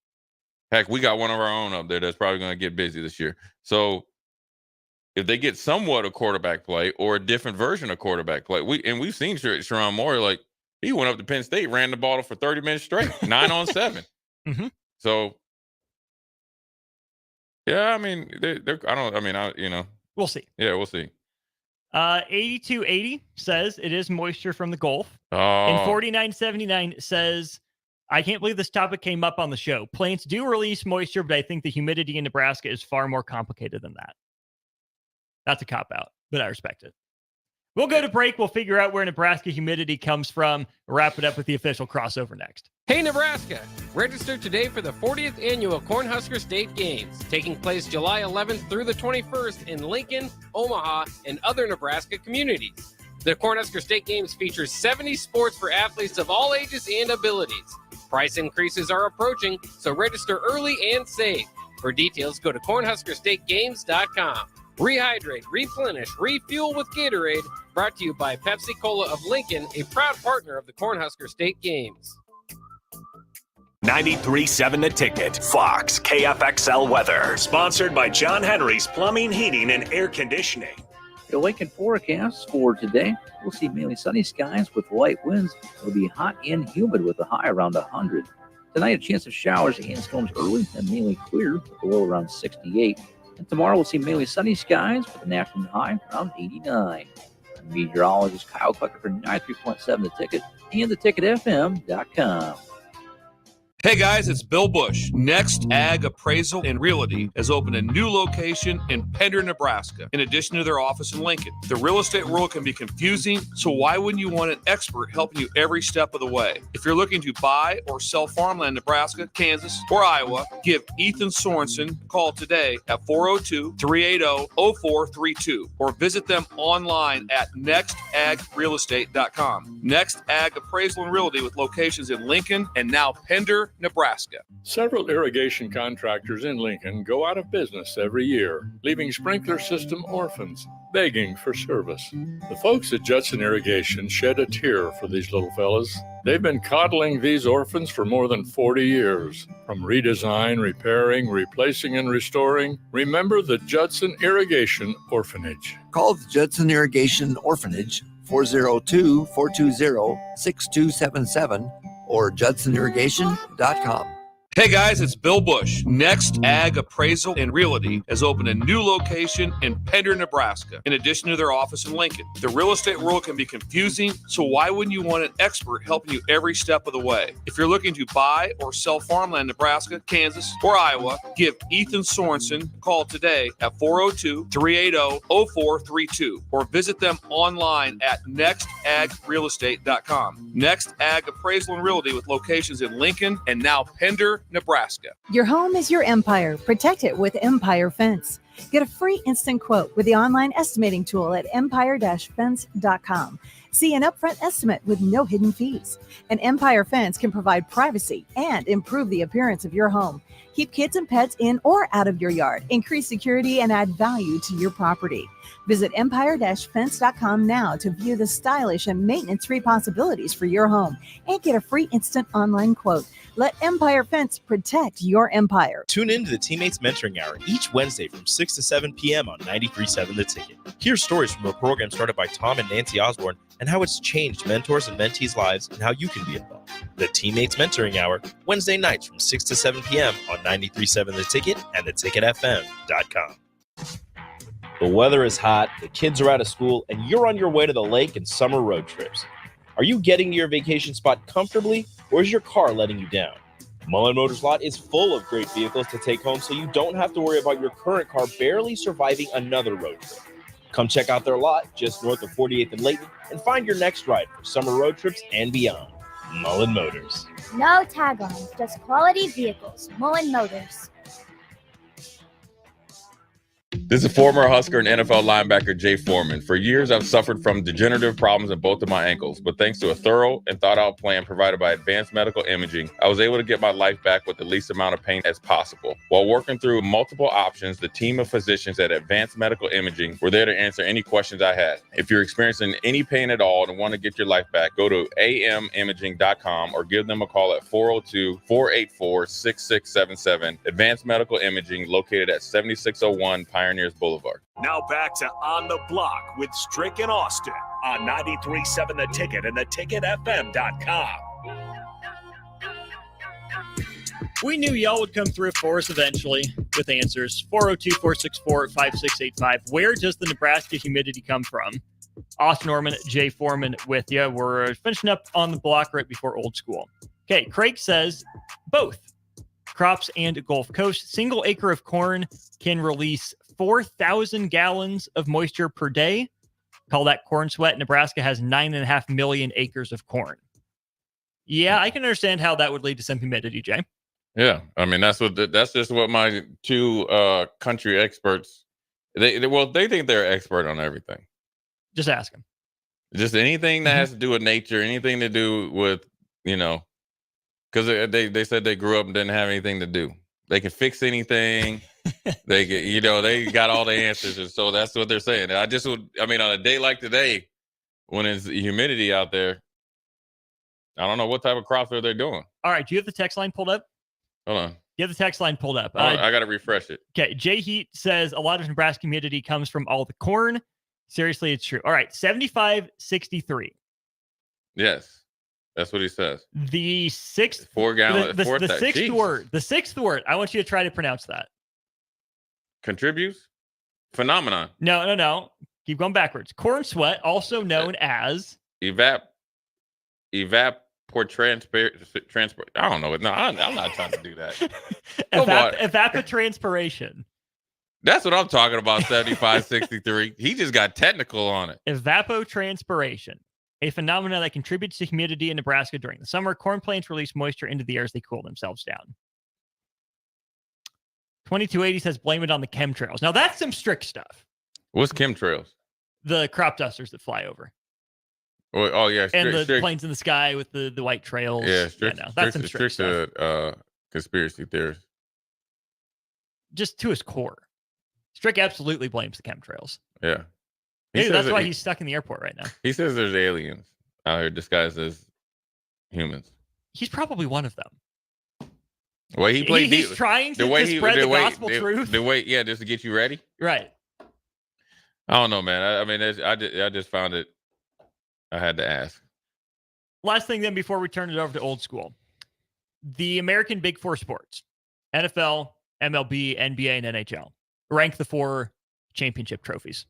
Heck, we got one of our own up there that's probably going to get busy this year. So if they get somewhat of quarterback play or a different version of quarterback play, we've seen Sharon Moore, like, he went up to Penn State, ran the ball for 30 minutes straight, 9 on 7. Mm-hmm. So, yeah, I mean, we'll see. Yeah, we'll see. 8280 says it is moisture from the Gulf. Oh. And 4979 says, I can't believe this topic came up on the show. Plants do release moisture, but I think the humidity in Nebraska is far more complicated than that. That's a cop-out, but I respect it. We'll go to break. We'll figure out where Nebraska humidity comes from. We'll wrap it up with the official crossover next. Hey, Nebraska! Register today for the 40th annual Cornhusker State Games, taking place July 11th through the 21st in Lincoln, Omaha, and other Nebraska communities. The Cornhusker State Games features 70 sports for athletes of all ages and abilities. Price increases are approaching, so register early and save. For details, go to cornhuskerstategames.com. Rehydrate, replenish, refuel with Gatorade. Brought to you by Pepsi Cola of Lincoln, a proud partner of the Cornhusker State Games. 93.7 The Ticket, Fox, KFXL weather. Sponsored by John Henry's Plumbing, Heating, and Air Conditioning. The Lincoln forecast for today, we'll see mainly sunny skies with light winds. It'll be hot and humid with a high around 100. Tonight, a chance of showers and storms early and mainly clear with a low around 68. And tomorrow, we'll see mainly sunny skies with an afternoon high around 89. Meteorologist Kyle Clucker for 93.7 The Ticket and theticketfm.com. Hey guys, it's Bill Bush. Next Ag Appraisal and Realty has opened a new location in Pender, Nebraska, in addition to their office in Lincoln. The real estate world can be confusing, so why wouldn't you want an expert helping you every step of the way? If you're looking to buy or sell farmland in Nebraska, Kansas, or Iowa, give Ethan Sorensen a call today at 402-380-0432 or visit them online at nextagrealestate.com. Next Ag Appraisal and Realty with locations in Lincoln and now Pender, Nebraska. Several irrigation contractors in Lincoln go out of business every year, leaving sprinkler system orphans begging for service. The folks at Judson Irrigation shed a tear for these little fellas. They've been coddling these orphans for more than 40 years. From redesign, repairing, replacing, and restoring, remember the Judson Irrigation Orphanage. Call the Judson Irrigation Orphanage 402-420-6277 or judsonirrigation.com. Hey guys, it's Bill Bush. Next Ag Appraisal and Realty has opened a new location in Pender, Nebraska, in addition to their office in Lincoln. The real estate world can be confusing, so why wouldn't you want an expert helping you every step of the way? If you're looking to buy or sell farmland in Nebraska, Kansas, or Iowa, give Ethan Sorensen a call today at 402-380-0432 or visit them online at nextagrealestate.com. Next Ag Appraisal and Realty with locations in Lincoln and now Pender, Nebraska. Your home is your empire. Protect it with Empire Fence. Get a free instant quote with the online estimating tool at empire-fence.com. See an upfront estimate with no hidden fees. An Empire Fence can provide privacy and improve the appearance of your home. Keep kids and pets in or out of your yard. Increase security and add value to your property. Visit empire-fence.com now to view the stylish and maintenance-free possibilities for your home and get a free instant online quote. Let Empire Fence protect your empire. Tune in to the Teammates Mentoring Hour each Wednesday from 6 to 7 p.m. on 93.7 The Ticket. Hear stories from a program started by Tom and Nancy Osborne and how it's changed mentors and mentees' lives and how you can be involved. The Teammates Mentoring Hour, Wednesday nights from 6 to 7 p.m. on 93.7 The Ticket and theticketfm.com. The weather is hot, the kids are out of school, and you're on your way to the lake and summer road trips. Are you getting to your vacation spot comfortably, or is your car letting you down? Mullen Motors Lot is full of great vehicles to take home so you don't have to worry about your current car barely surviving another road trip. Come check out their lot just north of 48th and Layton and find your next ride for summer road trips and beyond. Mullen Motors. No taglines, just quality vehicles. Mullen Motors. This is former Husker and NFL linebacker Jay Foreman. For years, I've suffered from degenerative problems in both of my ankles, but thanks to a thorough and thought-out plan provided by Advanced Medical Imaging, I was able to get my life back with the least amount of pain as possible. While working through multiple options, the team of physicians at Advanced Medical Imaging were there to answer any questions I had. If you're experiencing any pain at all and want to get your life back, go to amimaging.com or give them a call at 402-484-6677. Advanced Medical Imaging, located at 7601 Pioneers Boulevard. Now back to On the Block with Strick and Austin on 93.7 The Ticket and theticketfm.com. We knew y'all would come through for us eventually with answers. 402-464-5685. Where does the Nebraska humidity come from? Austin Oerman, Jay Foreman with you. We're finishing up On the Block right before Old School. Okay, Craig says both. Crops and Gulf Coast. Single acre of corn can release 4,000 gallons of moisture per day. Call that corn sweat. Nebraska has 9.5 million acres of corn. Yeah, I can understand how that would lead to some humidity, Jay. Yeah, I mean that's just what my two country experts they think they're expert on everything. Just ask them. Just anything that has to do with nature, anything to do with because they said they grew up and didn't have anything to do. They can fix anything. They get they got all the answers, and so that's what they're saying. On a day like today, when it's humidity out there, I don't know what type of crops are they doing. All right, do you have the text line pulled up? Hold on. You have the text line pulled up. I got to refresh it. Okay, Jay Heat says a lot of Nebraska humidity comes from all the corn. Seriously, it's true. All right, 75-63. Yes, that's what he says. The sixth 4 gallon. The sixth word. I want you to try to pronounce that. Contributes? Phenomenon. No. Keep going backwards. Corn sweat, also known as Transport. I don't know. No, I'm not trying to do that. Evapotranspiration. That's what I'm talking about. 75-63. He just got technical on it. Evapotranspiration, a phenomenon that contributes to humidity in Nebraska during the summer. Corn plants release moisture into the air as they cool themselves down. 2280 says blame it on the chemtrails. Now that's some strict stuff. What's chemtrails? The crop dusters that fly over. Oh yeah, and the planes in the sky with the white trails. Yeah, that's some strict stuff. Conspiracy theories. Just to his core, Strick absolutely blames the chemtrails. Yeah, maybe that's why he's stuck in the airport right now. He says there's aliens out here disguised as humans. He's probably one of them. The way he's trying to spread the gospel truth. Just to get you ready. Right. I don't know, man. I just found it. I had to ask. Last thing then before we turn it over to Old School. The American Big Four sports, NFL, MLB, NBA, and NHL, rank the 4 championship trophies.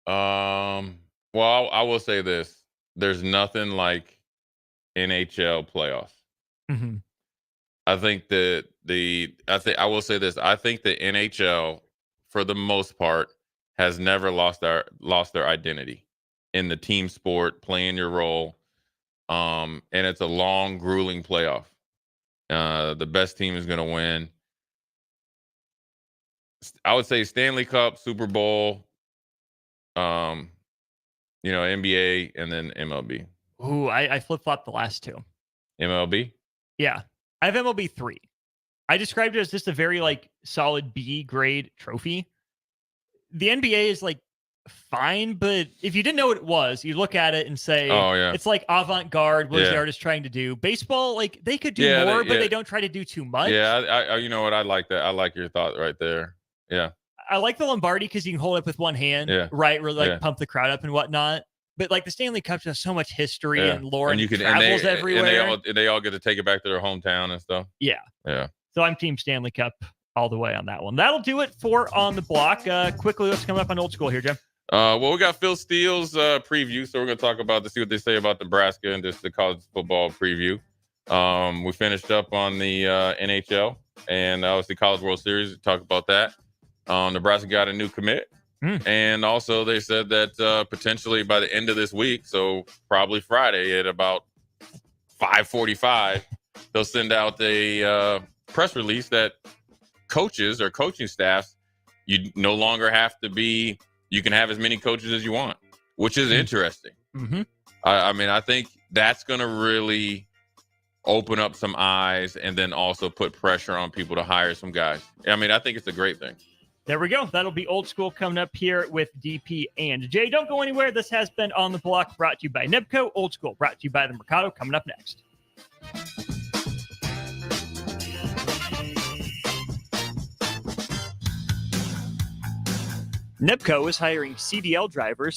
Well, I will say this. There's nothing like NHL playoffs. Mm-hmm. I will say this. I think the NHL, for the most part, has never lost their identity in the team sport, playing your role. And it's a long, grueling playoff. The best team is going to win. I would say Stanley Cup, Super Bowl, NBA, and then MLB. Ooh, I flip-flopped the last 2. MLB? Yeah. I have MLB 3. I described it as just a very solid B grade trophy. The NBA is fine, but if you didn't know what it was, you look at it and say, "Oh yeah, it's like avant-garde." What is the artist trying to do? Baseball, they could do more, but they don't try to do too much. Yeah, I you know what? I like that. I like your thought right there. Yeah, I like the Lombardi because you can hold it up with one hand, right? Where pump the crowd up and whatnot. But the Stanley Cup has so much history and lore, and travels everywhere. And they all get to take it back to their hometown and stuff. Yeah. Yeah. So I'm Team Stanley Cup all the way on that one. That'll do it for On the Block. Quickly, what's coming up on Old School here, Jim? Well, we got Phil Steele's preview, so we're going to talk about see what they say about Nebraska and just the college football preview. We finished up on the NHL and obviously College World Series. Talk about that. Nebraska got a new commit. And also they said that potentially by the end of this week, so probably Friday at about 5:45, they'll send out a press release that coaches or coaching staffs You no longer have to be. You can have as many coaches as you want, which is interesting. Mm-hmm. I mean, I think that's going to really open up some eyes and then also put pressure on people to hire some guys. I mean, I think it's a great thing. There we go. That'll be Old School coming up here with DP and Jay. Don't go anywhere. This has been On the Block, brought to you by Nebco. Old School, brought to you by the Mercado. Coming up next. Nebco is hiring CDL drivers